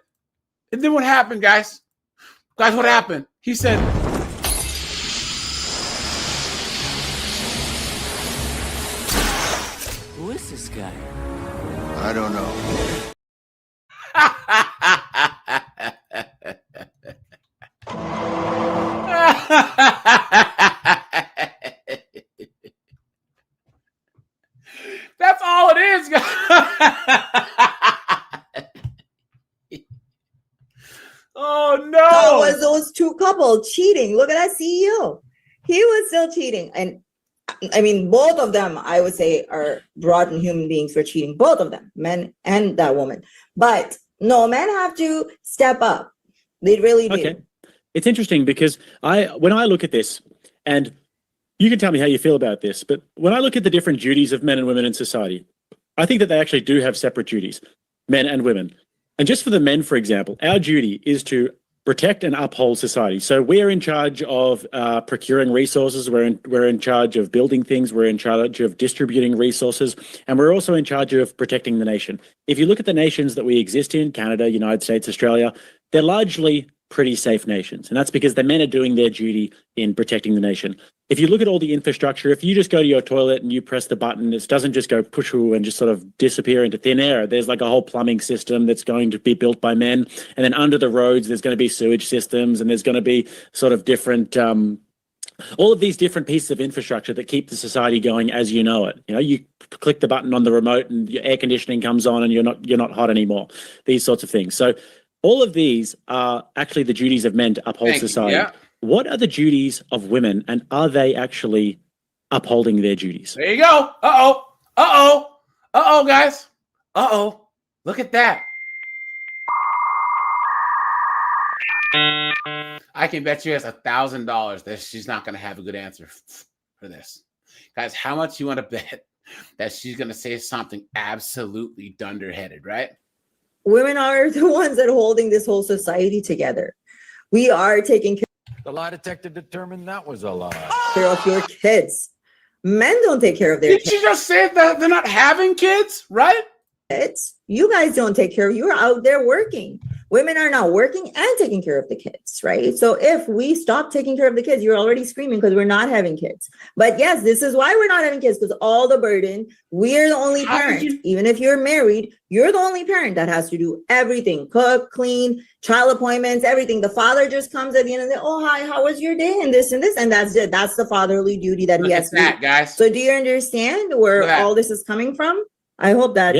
then what happened, guys? Guys, what happened? He said, who is this guy? I don't know. That's all it is, guys. Oh no! So it was those two couples cheating. Look at that CEO. He was still cheating, and I mean, both of them, I would say, are rotten human beings for cheating. Both of them, men and that woman. But no, men have to step up. They really do. Okay. It's interesting because when I look at this, and you can tell me how you feel about this, but when I look at the different duties of men and women in society, I think that they actually do have separate duties, men and women. And just for the men, for example, our duty is to protect and uphold society. So we're in charge of procuring resources. We're in charge of building things. We're in charge of distributing resources, and we're also in charge of protecting the nation. If you look at the nations that we exist in, Canada, United States, Australia, they're largely pretty safe nations, and that's because the men are doing their duty in protecting the nation. If you look at all the infrastructure, if you just go to your toilet and you press the button, it doesn't just go push-oo and just sort of disappear into thin air. There's like a whole plumbing system that's going to be built by men. And then under the roads, there's going to be sewage systems, and there's going to be sort of different, all of these different pieces of infrastructure that keep the society going as you know it. You know, you click the button on the remote and your air conditioning comes on and you're not hot anymore. These sorts of things. So all of these are actually the duties of men to uphold society. Yeah. What are the duties of women, and are they actually upholding their duties? There you go. Uh-oh. Uh-oh. Uh-oh, guys. Uh-oh. Look at that. I can bet you it's $1,000 that she's not going to have a good answer for this. Guys, how much you want to bet that she's going to say something absolutely dunderheaded, right? Women are the ones that are holding this whole society together. We are taking The lie detector determined that was a lie. care of your kids. Men don't take care of their kids. Did she just say that they're not having kids, right? Kids. You guys don't take care of, you're out there working. Women are not working and taking care of the kids, right? So if we stop taking care of the kids, you're already screaming because we're not having kids. But yes, this is why we're not having kids, because all the burden, we're the only parent. Even if you're married, you're the only parent that has to do everything: cook, clean, child appointments, everything. The father just comes at the end of the day, oh, hi, how was your day? And this and this. And that's it. That's the fatherly duty that he has to do. Guys. So do you understand where all this is coming from? I hope that.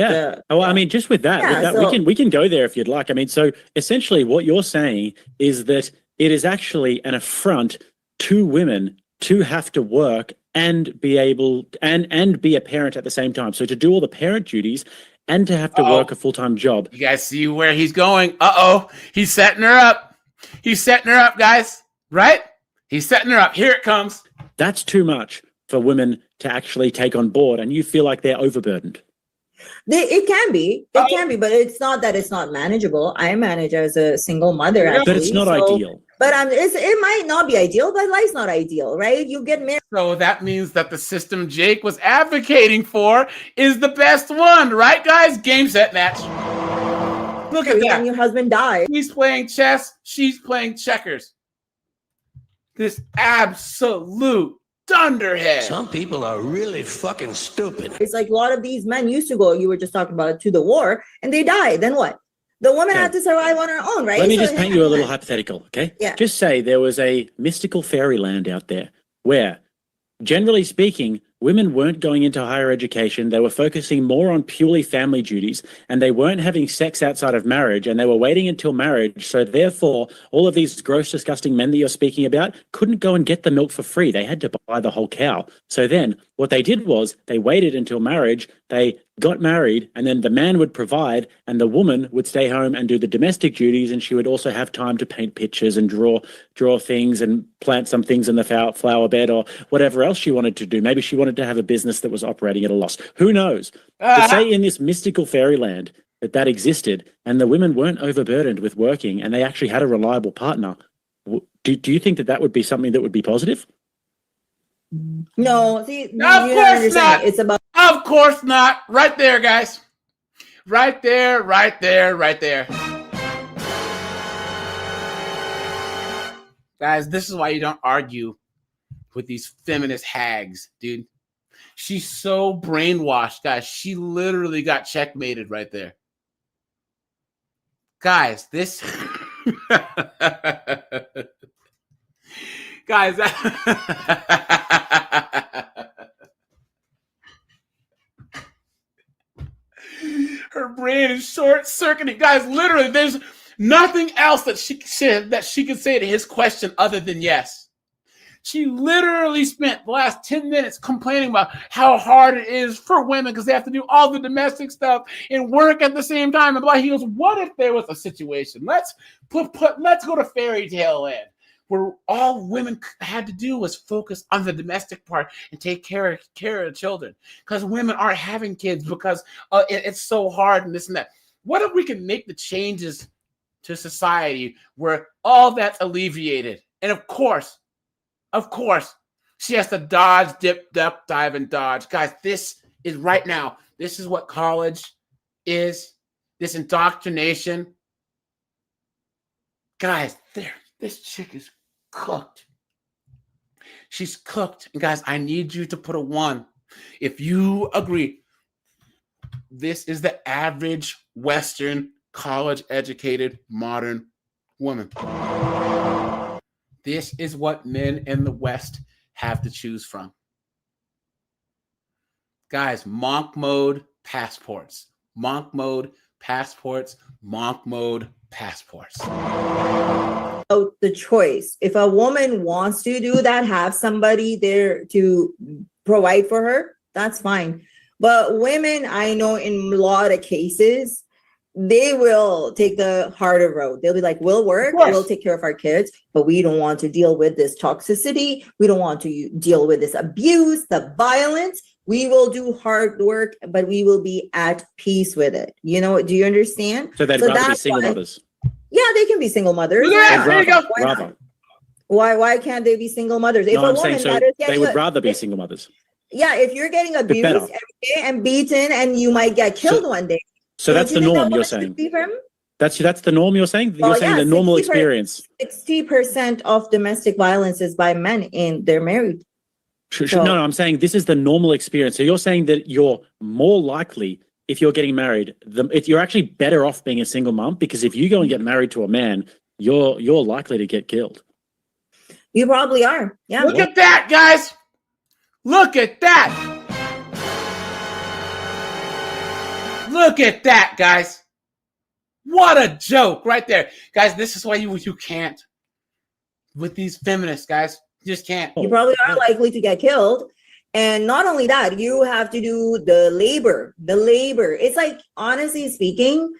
Well, I mean, just with that, so, we can go there if you'd like. I mean, so essentially, what you're saying is that it is actually an affront to women to have to work and be able and be a parent at the same time. So to do all the parent duties and to have to work a full-time job. You guys see where he's going? Uh-oh, he's setting her up. He's setting her up, guys. Right? He's setting her up. Here it comes. That's too much for women to actually take on board, and you feel like they're overburdened. It can be, but it's not that it's not manageable. I manage as a single mother, actually, but it's not ideal. But it might not be ideal, but life's not ideal, right? You get married. So that means that the system Jake was advocating for is the best one, right, guys? Game, set, match. Look at that. And your husband died. He's playing chess. She's playing checkers. This absolute dunderhead. Some people are really fucking stupid. It's like a lot of these men used to go, you were just talking about, to the war, and they died. Then what? The woman had to survive on her own, right? Let me just paint you a little hypothetical, okay? Yeah. Just say there was a mystical fairyland out there where, generally speaking, women weren't going into higher education. They were focusing more on purely family duties, and they weren't having sex outside of marriage, and they were waiting until marriage. So therefore, all of these gross, disgusting men that you're speaking about couldn't go and get the milk for free. They had to buy the whole cow. So then what they did was they waited until marriage, they got married, and then the man would provide, and the woman would stay home and do the domestic duties, and she would also have time to paint pictures and draw things and plant some things in the flower bed or whatever else she wanted to do. Maybe she wanted to have a business that was operating at a loss. Who knows? To say in this mystical fairyland that existed and the women weren't overburdened with working and they actually had a reliable partner, do you think that would be something that would be positive? No, see, of course not. It's about. Of course not. Right there, guys. Right there, right there, right there. Guys, this is why you don't argue with these feminist hags, dude. She's so brainwashed, guys. She literally got checkmated right there. Guys, this... Guys, her brain is short-circuiting. Guys, literally, there's nothing else that she could say to his question other than yes. She literally spent the last 10 minutes complaining about how hard it is for women because they have to do all the domestic stuff and work at the same time. And blah. He goes, what if there was a situation? Let's go to fairy tale land where all women had to do was focus on the domestic part and take care of the children because women aren't having kids because it's so hard and this and that. What if we can make the changes to society where all that's alleviated. And of course, she has to dodge, dip, duck, dive, and dodge. Guys, this is right now. This is what college is. This indoctrination. Guys, this chick is cooked. She's cooked. And guys, I need you to put a 1. If you agree, this is the average Western college-educated modern woman. This is what men in the West have to choose from. Guys, monk mode passports. Monk mode passports. Monk mode passports. The choice. If a woman wants to do that, have somebody there to provide for her, that's fine. But women, I know in a lot of cases, they will take the harder road. They'll be like, we'll work, we'll take care of our kids, but we don't want to deal with this toxicity. We don't want to deal with this abuse, the violence. We will do hard work, but we will be at peace with it. You know, do you understand? So they'd rather be single mothers. Yeah, they can be single mothers. There you go. Why can't they be single mothers? If No, a I'm woman saying so that is they getting would rather be single mothers. Yeah, if you're getting abused every day and beaten and you might get killed one day. So that's the norm you're saying? That's the norm you're saying? You're saying the normal experience. 60% of domestic violence is by men in they're married. No, I'm saying this is the normal experience. So you're saying that you're more likely, if you're getting married, if you're actually better off being a single mom, because if you go and get married to a man, you're likely to get killed. You probably are. Yeah. Look at that, guys. Look at that. Look at that, guys. What a joke right there. Guys, this is why you can't. With these feminists, guys, you just can't. You probably are likely to get killed. And not only that, you have to do the labor. It's like, honestly speaking,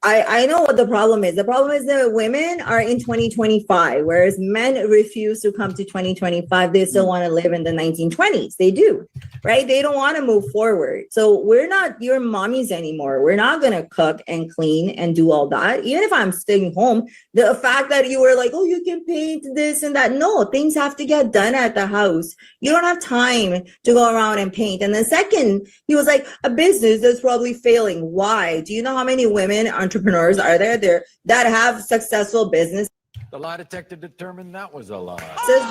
I know what the problem is. The problem is that women are in 2025, whereas men refuse to come to 2025. They still want to live in the 1920s. They do, right? They don't want to move forward. So we're not your mommies anymore. We're not going to cook and clean and do all that. Even if I'm staying home, the fact that you were like, oh, you can paint this and that. No, things have to get done at the house. You don't have time to go around and paint. And then second, he was like, a business that's probably failing. Why? Do you know how many women entrepreneurs are there that have successful business? The lie detector determined that was a lie.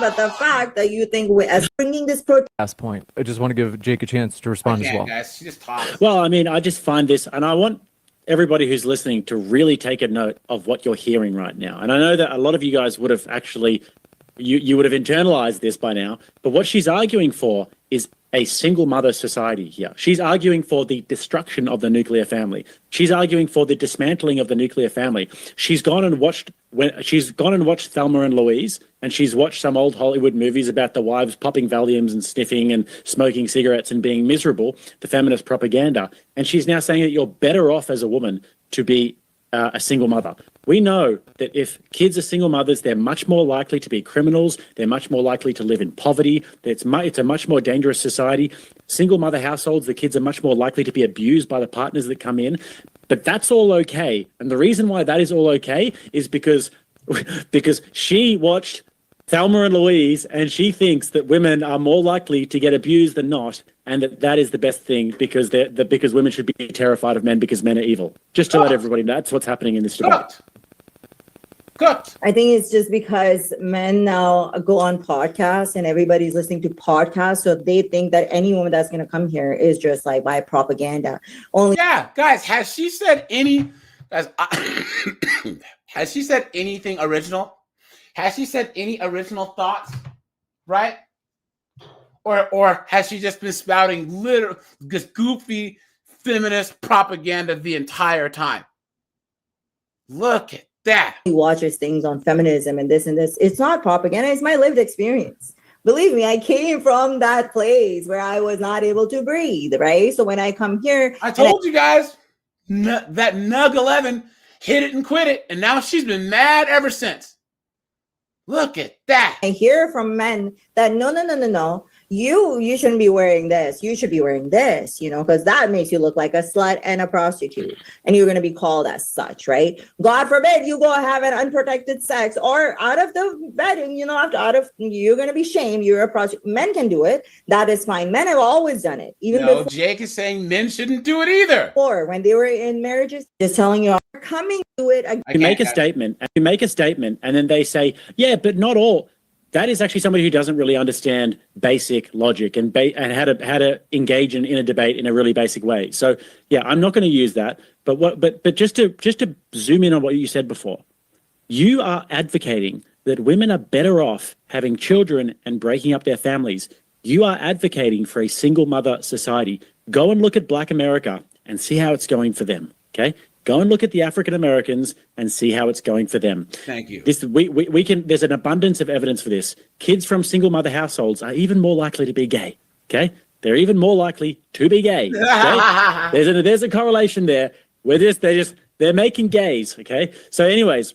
But the fact that you think as bringing this last point, I just want to give Jake a chance to respond as well. Guys, she just talks. Well, I mean, I just find this, and I want everybody who's listening to really take a note of what you're hearing right now. And I know that a lot of you guys would have actually, you would have internalized this by now, but what she's arguing for is a single mother society here. She's arguing for the destruction of the nuclear family. She's arguing for the dismantling of the nuclear family. She's gone and watched Thelma and Louise, and she's watched some old Hollywood movies about the wives popping Valiums and sniffing and smoking cigarettes and being miserable, the feminist propaganda. And she's now saying that you're better off as a woman to be a single mother. We know that if kids are single mothers, they're much more likely to be criminals. They're much more likely to live in poverty. It's a much more dangerous society. Single mother households, the kids are much more likely to be abused by the partners that come in. But that's all okay. And the reason why that is all okay is because she watched Thelma and Louise, and she thinks that women are more likely to get abused than not, and that is the best thing because because women should be terrified of men because men are evil. Just to let everybody know, that's what's happening in this debate. I think it's just because men now go on podcasts and everybody's listening to podcasts, so they think that any woman that's going to come here is just like by propaganda. Yeah, guys, has she said any? Guys, has she said anything original? Has she said any original thoughts? Right? Or has she just been spouting just goofy feminist propaganda the entire time? Look at that. He watches things on feminism and this. It's not propaganda. It's my lived experience. Believe me, I came from that place where I was not able to breathe, right? So when I come here... I told you guys that Nug 11 hit it and quit it, and now she's been mad ever since. Look at that. I hear from men that no. you shouldn't be wearing this. You should be wearing this, because that makes you look like a slut and a prostitute. And you're going to be called as such, right? God forbid you go have an unprotected sex or out of the bed, you're going to be shamed. You're a prostitute. Men can do it. That is fine. Men have always done it. Even before. Jake is saying men shouldn't do it either. Or when they were in marriages, just telling you, are coming to it. You make a statement, and then they say, yeah, but not all. That is actually somebody who doesn't really understand basic logic and how to engage in a debate in a really basic way. So yeah, I'm not going to use that. But just to zoom in on what you said before, you are advocating that women are better off having children and breaking up their families. You are advocating for a single mother society. Go and look at Black America and see how it's going for them. Okay. Go and look at the African Americans and see how it's going for them. Thank you. We can. There's an abundance of evidence for this. Kids from single mother households are even more likely to be gay. Okay, they're even more likely to be gay. Okay? There's a correlation there where they're making gays. Okay, so anyways,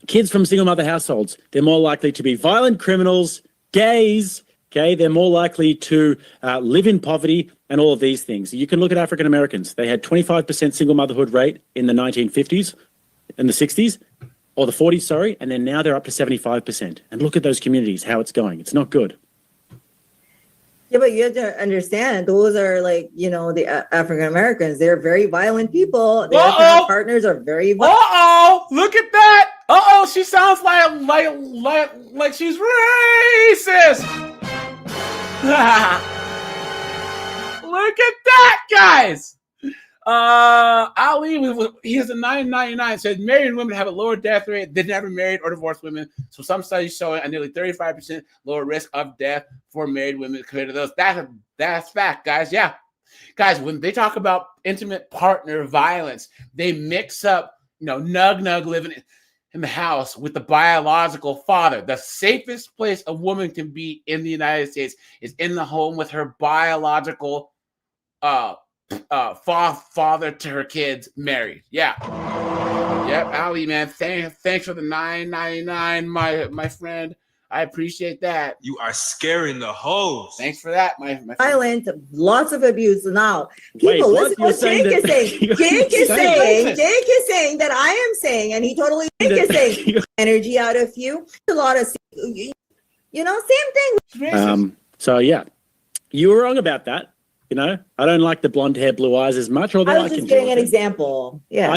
kids from single mother households, they're more likely to be violent criminals, gays. Okay, they're more likely to live in poverty and all of these things. You can look at African Americans. They had 25% single motherhood rate in the 1950s and the 60s, or the 40s, sorry, and then now they're up to 75%. And look at those communities, how it's going. It's not good. Yeah, but you have to understand, those are the African Americans. They're very violent people. Their partners are very violent. Look at that. She sounds like she's racist. Look at that, guys. Ali, he has a 999, said married women have a lower death rate than never married or divorced women. So some studies showing a nearly 35% lower risk of death for married women compared to those. That's fact, guys. Yeah. Guys, when they talk about intimate partner violence, they mix up, nug living in the house with the biological father. The safest place a woman can be in the United States is in the home with her biological father to her kids married. Yeah. Yep, Ali, man. Thanks for the $9.99, my friend. I appreciate that. You are scaring the hoes. Thanks for that, my friend. Violent, lots of abuse. Now, Wait, people what? listen to what Jake is saying. Jake is saying that I am saying, and he totally is saying energy out of you. A lot of, same thing. So yeah, you were wrong about that. I don't like the blonde hair, blue eyes as much. Although I was just giving an example. Yeah,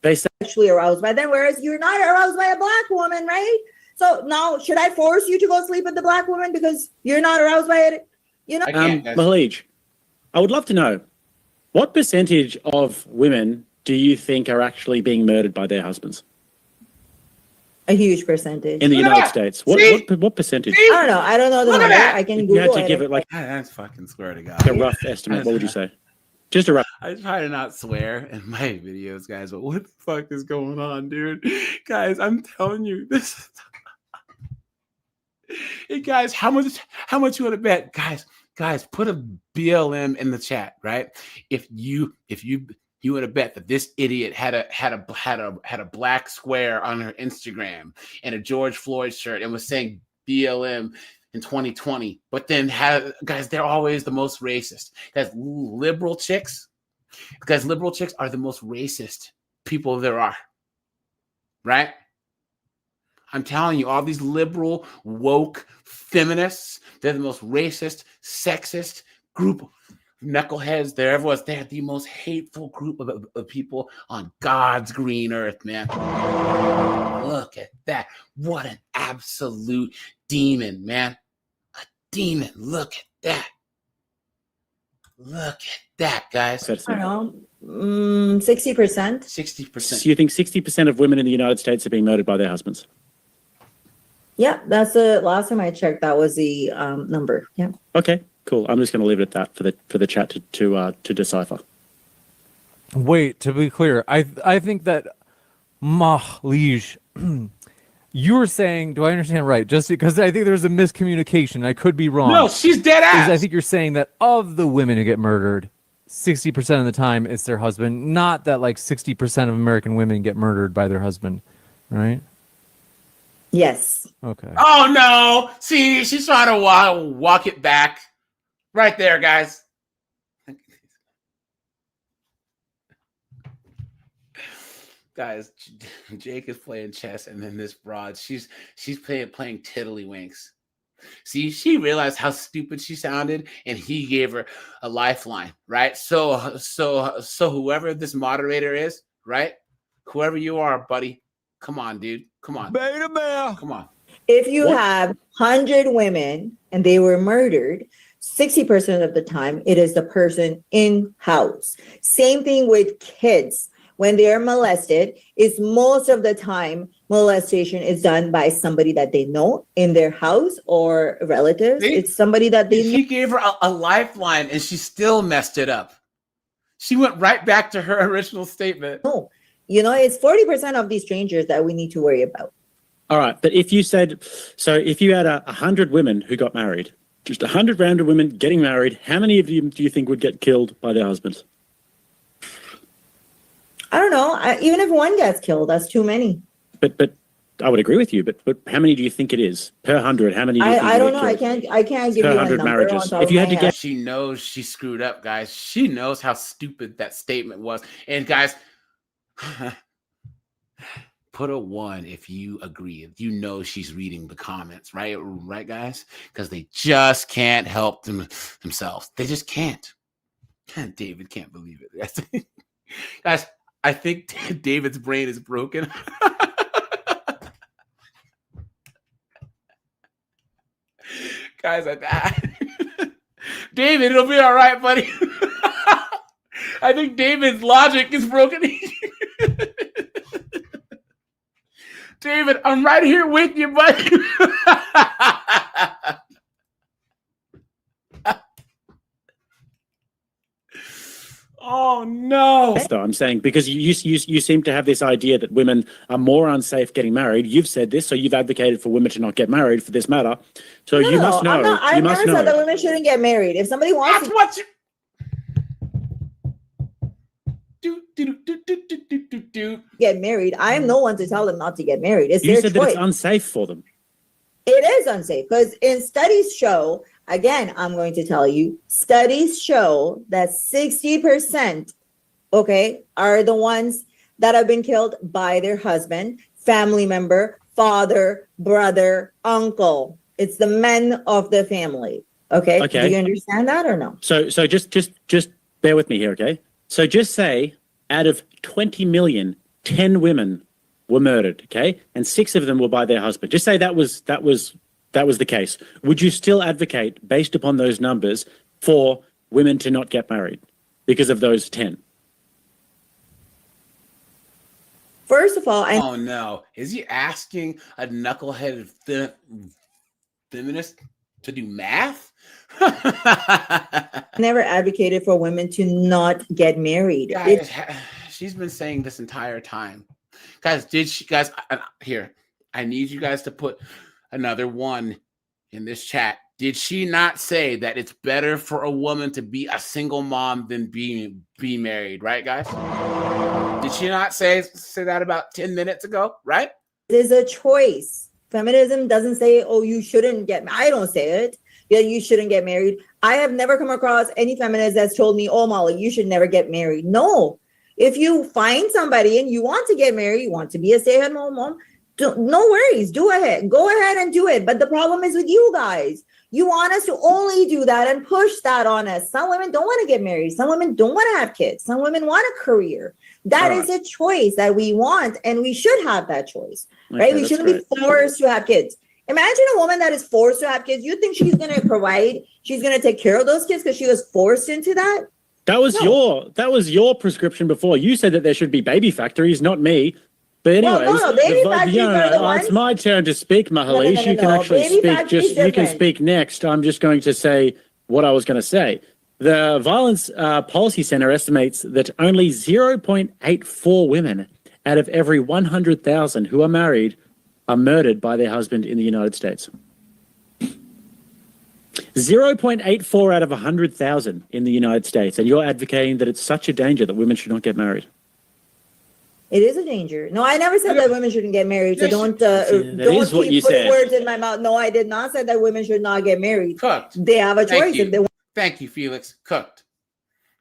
they say sexually aroused by them, whereas you're not aroused by a Black woman, right? So now, should I force you to go sleep with the Black woman because you're not aroused by it? Mahalij, I would love to know, what percentage of women do you think are actually being murdered by their husbands? A huge percentage. In the United States. What percentage? I don't know the number. I can Google it. You had to give it that's fucking swear to God. a rough estimate. What would you say? Just a rough. I try to not swear in my videos, guys, but what the fuck is going on, dude? Guys, I'm telling you, this. Hey, guys, how much you want to bet? Guys, put a BLM in the chat, right? If you want to bet that this idiot had a black square on her Instagram and a George Floyd shirt and was saying BLM in 2020, but then guys, they're always the most racist. Guys, liberal chicks are the most racist people there are, right? I'm telling you, all these liberal, woke feminists, they're the most racist, sexist group of knuckleheads there ever was. They're the most hateful group of people on God's green earth, man. Look at that. What an absolute demon, man. A demon. Look at that. Look at that, guys. I don't know. 60%. 60%. So you think 60% of women in the United States are being murdered by their husbands? Yeah, that's the last time I checked. That was the number. Yeah. Okay, cool. I'm just going to leave it at that for the chat to decipher. Wait, to be clear, I think that Mahalij, you were saying, do I understand right? Just because I think there's a miscommunication. I could be wrong. No, she's dead ass. I think you're saying that of the women who get murdered, 60% of the time it's their husband, not that like 60% of American women get murdered by their husband, right? Yes. Okay. Oh no! See, she's trying to walk it back. Right there, guys. Guys, Jake is playing chess, and then this broad, she's playing tiddlywinks. See, she realized how stupid she sounded, and he gave her a lifeline, right? So whoever this moderator is, right? Whoever you are, buddy, come on, dude, come on, Beta male. Come on. If you have 100 women and they were murdered, 60% of the time it is the person in house. Same thing with kids. When they are molested, is most of the time molestation is done by somebody that they know in their house or relatives. See? It's somebody that they know. She gave her a lifeline, and she still messed it up. She went right back to her original statement. No, you know, it's 40% of these strangers that we need to worry about. All right, but if you said, so if you had 100 women who got married, just 100 random women getting married, how many of them do you think would get killed by their husbands? I don't know. Even if one gets killed, that's too many. But I would agree with you. But how many do you think it is per 100? How many? Do you think I don't know. get I killed? can't give Per you a 100 number. marriages. If you had to guess, She knows she screwed up, guys. She knows how stupid that statement was. And guys, put a 1 if you agree. You know she's reading the comments, right? Right, guys? Because they just can't help themselves. They just can't. David can't believe it. Guys, I think David's brain is broken. Guys, David, it'll be all right, buddy. I think David's logic is broken. David, I'm right here with you, buddy. Oh no! though I'm saying because you seem to have this idea that women are more unsafe getting married. You've said this, so you've advocated for women to not get married for this matter. So you must know. I've never said that women shouldn't get married. If somebody wants to get married, I am no one to tell them not to get married. It's you their said choice. that it's unsafe for them. It is unsafe because in studies show, again, I'm going to tell you, studies show that 60%, okay, are the ones that have been killed by their husband, family member, father, brother, uncle. It's the men of the family. Okay. Do you understand that or no? So just bear with me here, okay? So just say out of 20 million, 10 women were murdered, okay? And 6 of them were by their husband. Just say that was the case. Would you still advocate, based upon those numbers, for women to not get married because of those 10? First of all, oh no, is he asking a knuckleheaded feminist to do math? never advocated for women to not get married. Guys, she's been saying this entire time. Guys, here, I need you guys to put another 1 in this chat. Did she not say that it's better for a woman to be a single mom than be married, right, guys? Did she not say that about 10 minutes ago, right? It is a choice. Feminism doesn't say, oh, you shouldn't get married. I don't say it. Yeah, you shouldn't get married. I have never come across any feminist that's told me, oh, Molly, you should never get married. No. If you find somebody and you want to get married, you want to be a stay-at-home mom, no worries. Do ahead. Go ahead and do it. But the problem is with you guys. You want us to only do that and push that on us. Some women don't want to get married. Some women don't want to have kids. Some women want a career. That is a choice that we want, and we should have that choice, right? We shouldn't be forced to have kids. Imagine a woman that is forced to have kids. You think she's going to provide? She's going to take care of those kids because she was forced into that? That was your prescription before. You said that there should be baby factories, not me. But anyways, it's my turn to speak, Mahalish. You can actually speak. You can speak next. I'm just going to say what I was going to say. The Violence Policy Center estimates that only 0.84 women out of every 100,000 who are married are murdered by their husband in the United States. 0.84 out of 100,000 in the United States. And you're advocating that it's such a danger that women should not get married. It is a danger. No, I never said that women shouldn't get married. So don't keep putting words in my mouth. No, I did not say that women should not get married. They have a choice if they want. Thank you, Felix. Cooked.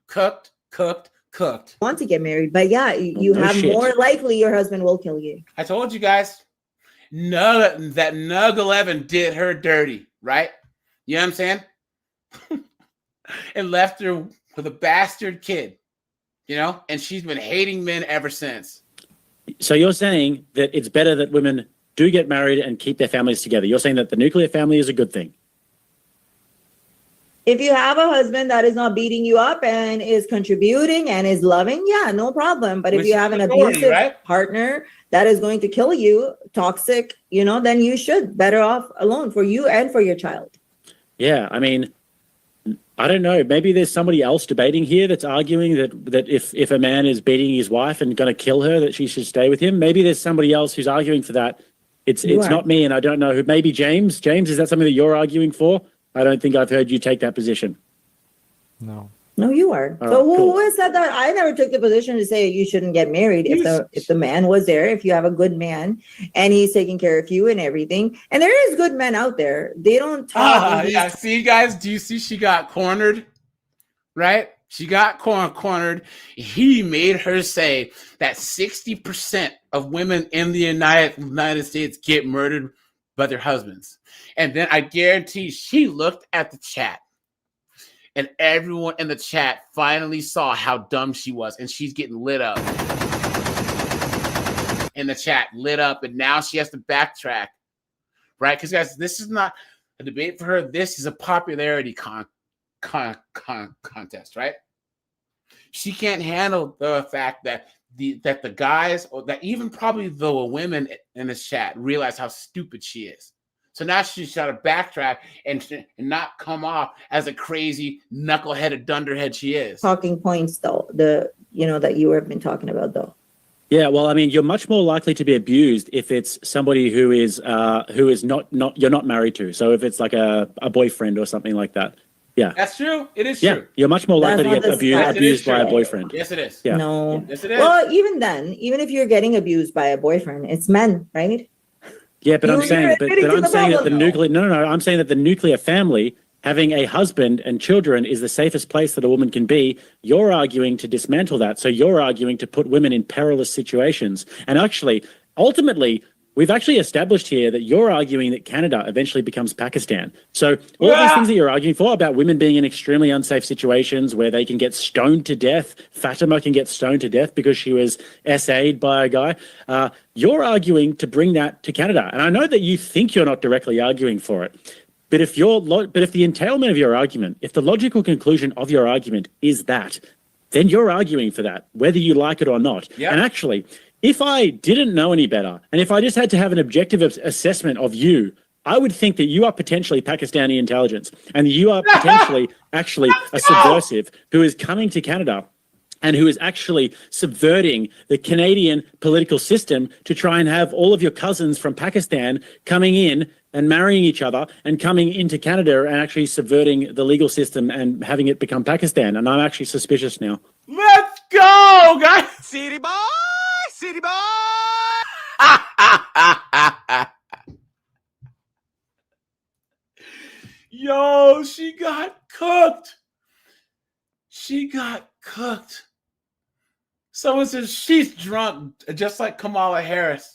Cooked, cooked, cooked. Want to get married, but yeah, you No have shit. more likely your husband will kill you. I told you guys. No, that Nug 11 did her dirty, right? You know what I'm saying? And left her with a bastard kid, you know? And she's been hating men ever since. So you're saying that it's better that women do get married and keep their families together. You're saying that the nuclear family is a good thing. If you have a husband that is not beating you up and is contributing and is loving, yeah, no problem. But if Which you is have an authority, abusive right? partner that is going to kill you, toxic, you know, then you should better off alone for you and for your child. Yeah, I mean, I don't know. Maybe there's somebody else debating here that's arguing that if a man is beating his wife and going to kill her, that she should stay with him. Maybe there's somebody else who's arguing for that. It's not me, and I don't know who. Maybe James. James, is that something that you're arguing for? I don't think I've heard you take that position. No. No, you are. All So right, cool. who has said that? I never took the position to say you shouldn't get married if the man was there, if you have a good man and he's taking care of you and everything. And there is good men out there. They don't talk. Yeah, see, guys, do you see she got cornered? Right? She got cornered. He made her say that 60% of women in the United States get murdered by their husbands. And then I guarantee she looked at the chat. And everyone in the chat finally saw how dumb she was. And she's getting lit up. In the chat, lit up. And now she has to backtrack. Right? Because, guys, this is not a debate for her. This is a popularity contest, right? She can't handle the fact that the guys, or that even probably the women in this chat realize how stupid she is. So now she's got to backtrack and not come off as a crazy knuckleheaded dunderhead she is. Talking points though, that you have been talking about though. Yeah, well, I mean, you're much more likely to be abused if it's somebody who is not you're not married to. So if it's like a boyfriend or something like that. Yeah. That's true. It is Yeah, true. you're much more likely to That's get not the abused by a true. boyfriend. Yes, it is. Yeah. No. Yes, it is. Well, even then, even if you're getting abused by a boyfriend, it's men, right? Yeah, but I'm You're saying, but admitting to I'm the saying that the problem, nuclear, no, I'm saying that the nuclear family, having a husband and children, is the safest place that a woman can be. You're arguing to dismantle that. So you're arguing to put women in perilous situations. And actually, ultimately, we've actually established here that you're arguing that Canada eventually becomes Pakistan. So all of these things that you're arguing for about women being in extremely unsafe situations where they can get stoned to death, Fatima can get stoned to death because she was SA'd by a guy. You're arguing to bring that to Canada. And I know that you think you're not directly arguing for it. But if the entailment of your argument, if the logical conclusion of your argument is that, then you're arguing for that, whether you like it or not. Yep. And actually, if I didn't know any better, and if I just had to have an objective assessment of you, I would think that you are potentially Pakistani intelligence, and you are potentially actually a subversive who is coming to Canada and who is actually subverting the Canadian political system to try and have all of your cousins from Pakistan coming in and marrying each other and coming into Canada and actually subverting the legal system and having it become Pakistan. And I'm actually suspicious now. Let's go, guys. City boy, city boy. Yo, she got cooked. She got cooked. Someone says she's drunk, just like Kamala Harris.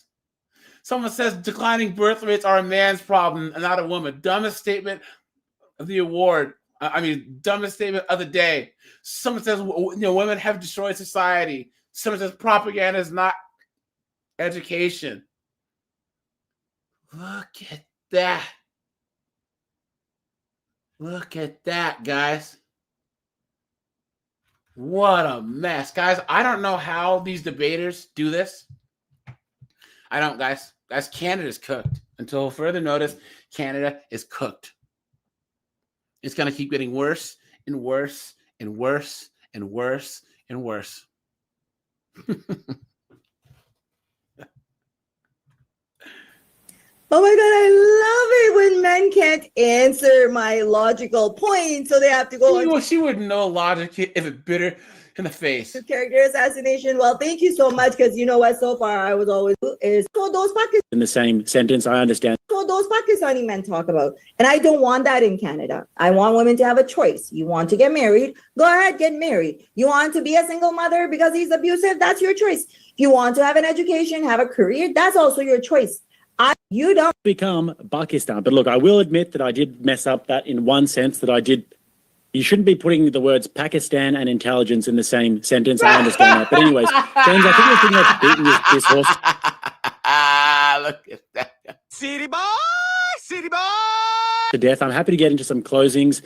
Someone says declining birth rates are a man's problem and not a woman. Dumbest statement of the award. Dumbest statement of the day. Someone says, women have destroyed society. Someone says propaganda is not education. Look at that. Look at that, guys. What a mess. Guys, I don't know how these debaters do this. I don't, guys. Guys, Canada's cooked. Until further notice, Canada is cooked. It's going to keep getting worse and worse and worse and worse and worse. Oh my God, I love it when men can't answer my logical point, so they have to go on She wouldn't know logic if it bit her in the face. to character assassination. Well, thank you so much, because you know what, so far I was always is what those In the same sentence, I understand. Pakistani men talk about. And I don't want that in Canada. I want women to have a choice. You want to get married, go ahead, get married. You want to be a single mother because he's abusive, that's your choice. If you want to have an education, have a career, that's also your choice. You don't become Pakistan. But look, I will admit that I did mess up that in one sense that I did. You shouldn't be putting the words Pakistan and intelligence in the same sentence. I understand that. But anyways, James, I think you're thinking of beating this horse Look at that. City boy, city boy. to death. I'm happy to get into some closings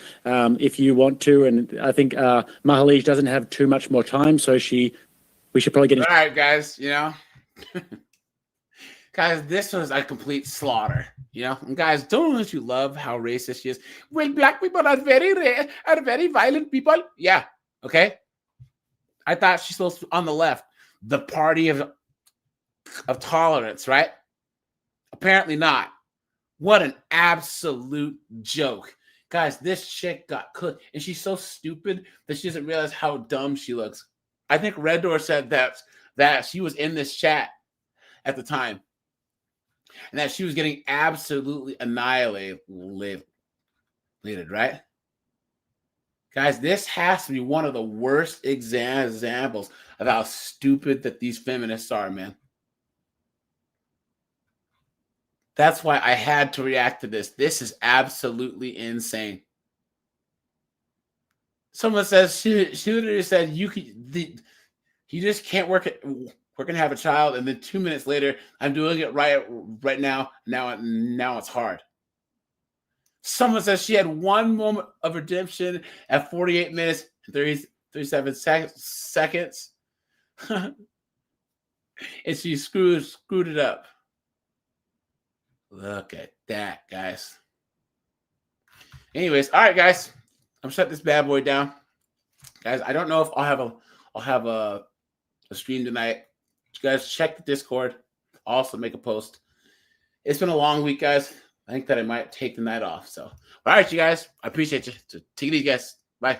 if you want to. And I think Mahalij doesn't have too much more time, so we should probably get into. All right, guys, guys, this was a complete slaughter, And guys, don't you love how racist she is? Well, black people are very violent people. Yeah, okay. I thought she's supposed to be on the left, the party of tolerance, right? Apparently not. What an absolute joke. Guys, this chick got cooked, and she's so stupid that she doesn't realize how dumb she looks. I think Red Door said that she was in this chat at the time, and that she was getting absolutely annihilated, right? Guys, this has to be one of the worst examples of how stupid that these feminists are, man. That's why I had to react to this. This is absolutely insane. Someone says she literally said you just can't work it. We're gonna have a child, and then 2 minutes later, I'm doing it right now. Now it's hard. Someone says she had one moment of redemption at 48 minutes and 37 seconds, and she screwed it up. Look at that, guys. Anyways, all right, guys, I'm shutting this bad boy down, guys. I don't know if I'll have a stream tonight. You guys check the Discord. I'll also make a post. It's been a long week, guys. I think that I might take the night off. So, all right, you guys. I appreciate you. So take it easy, guys. Bye.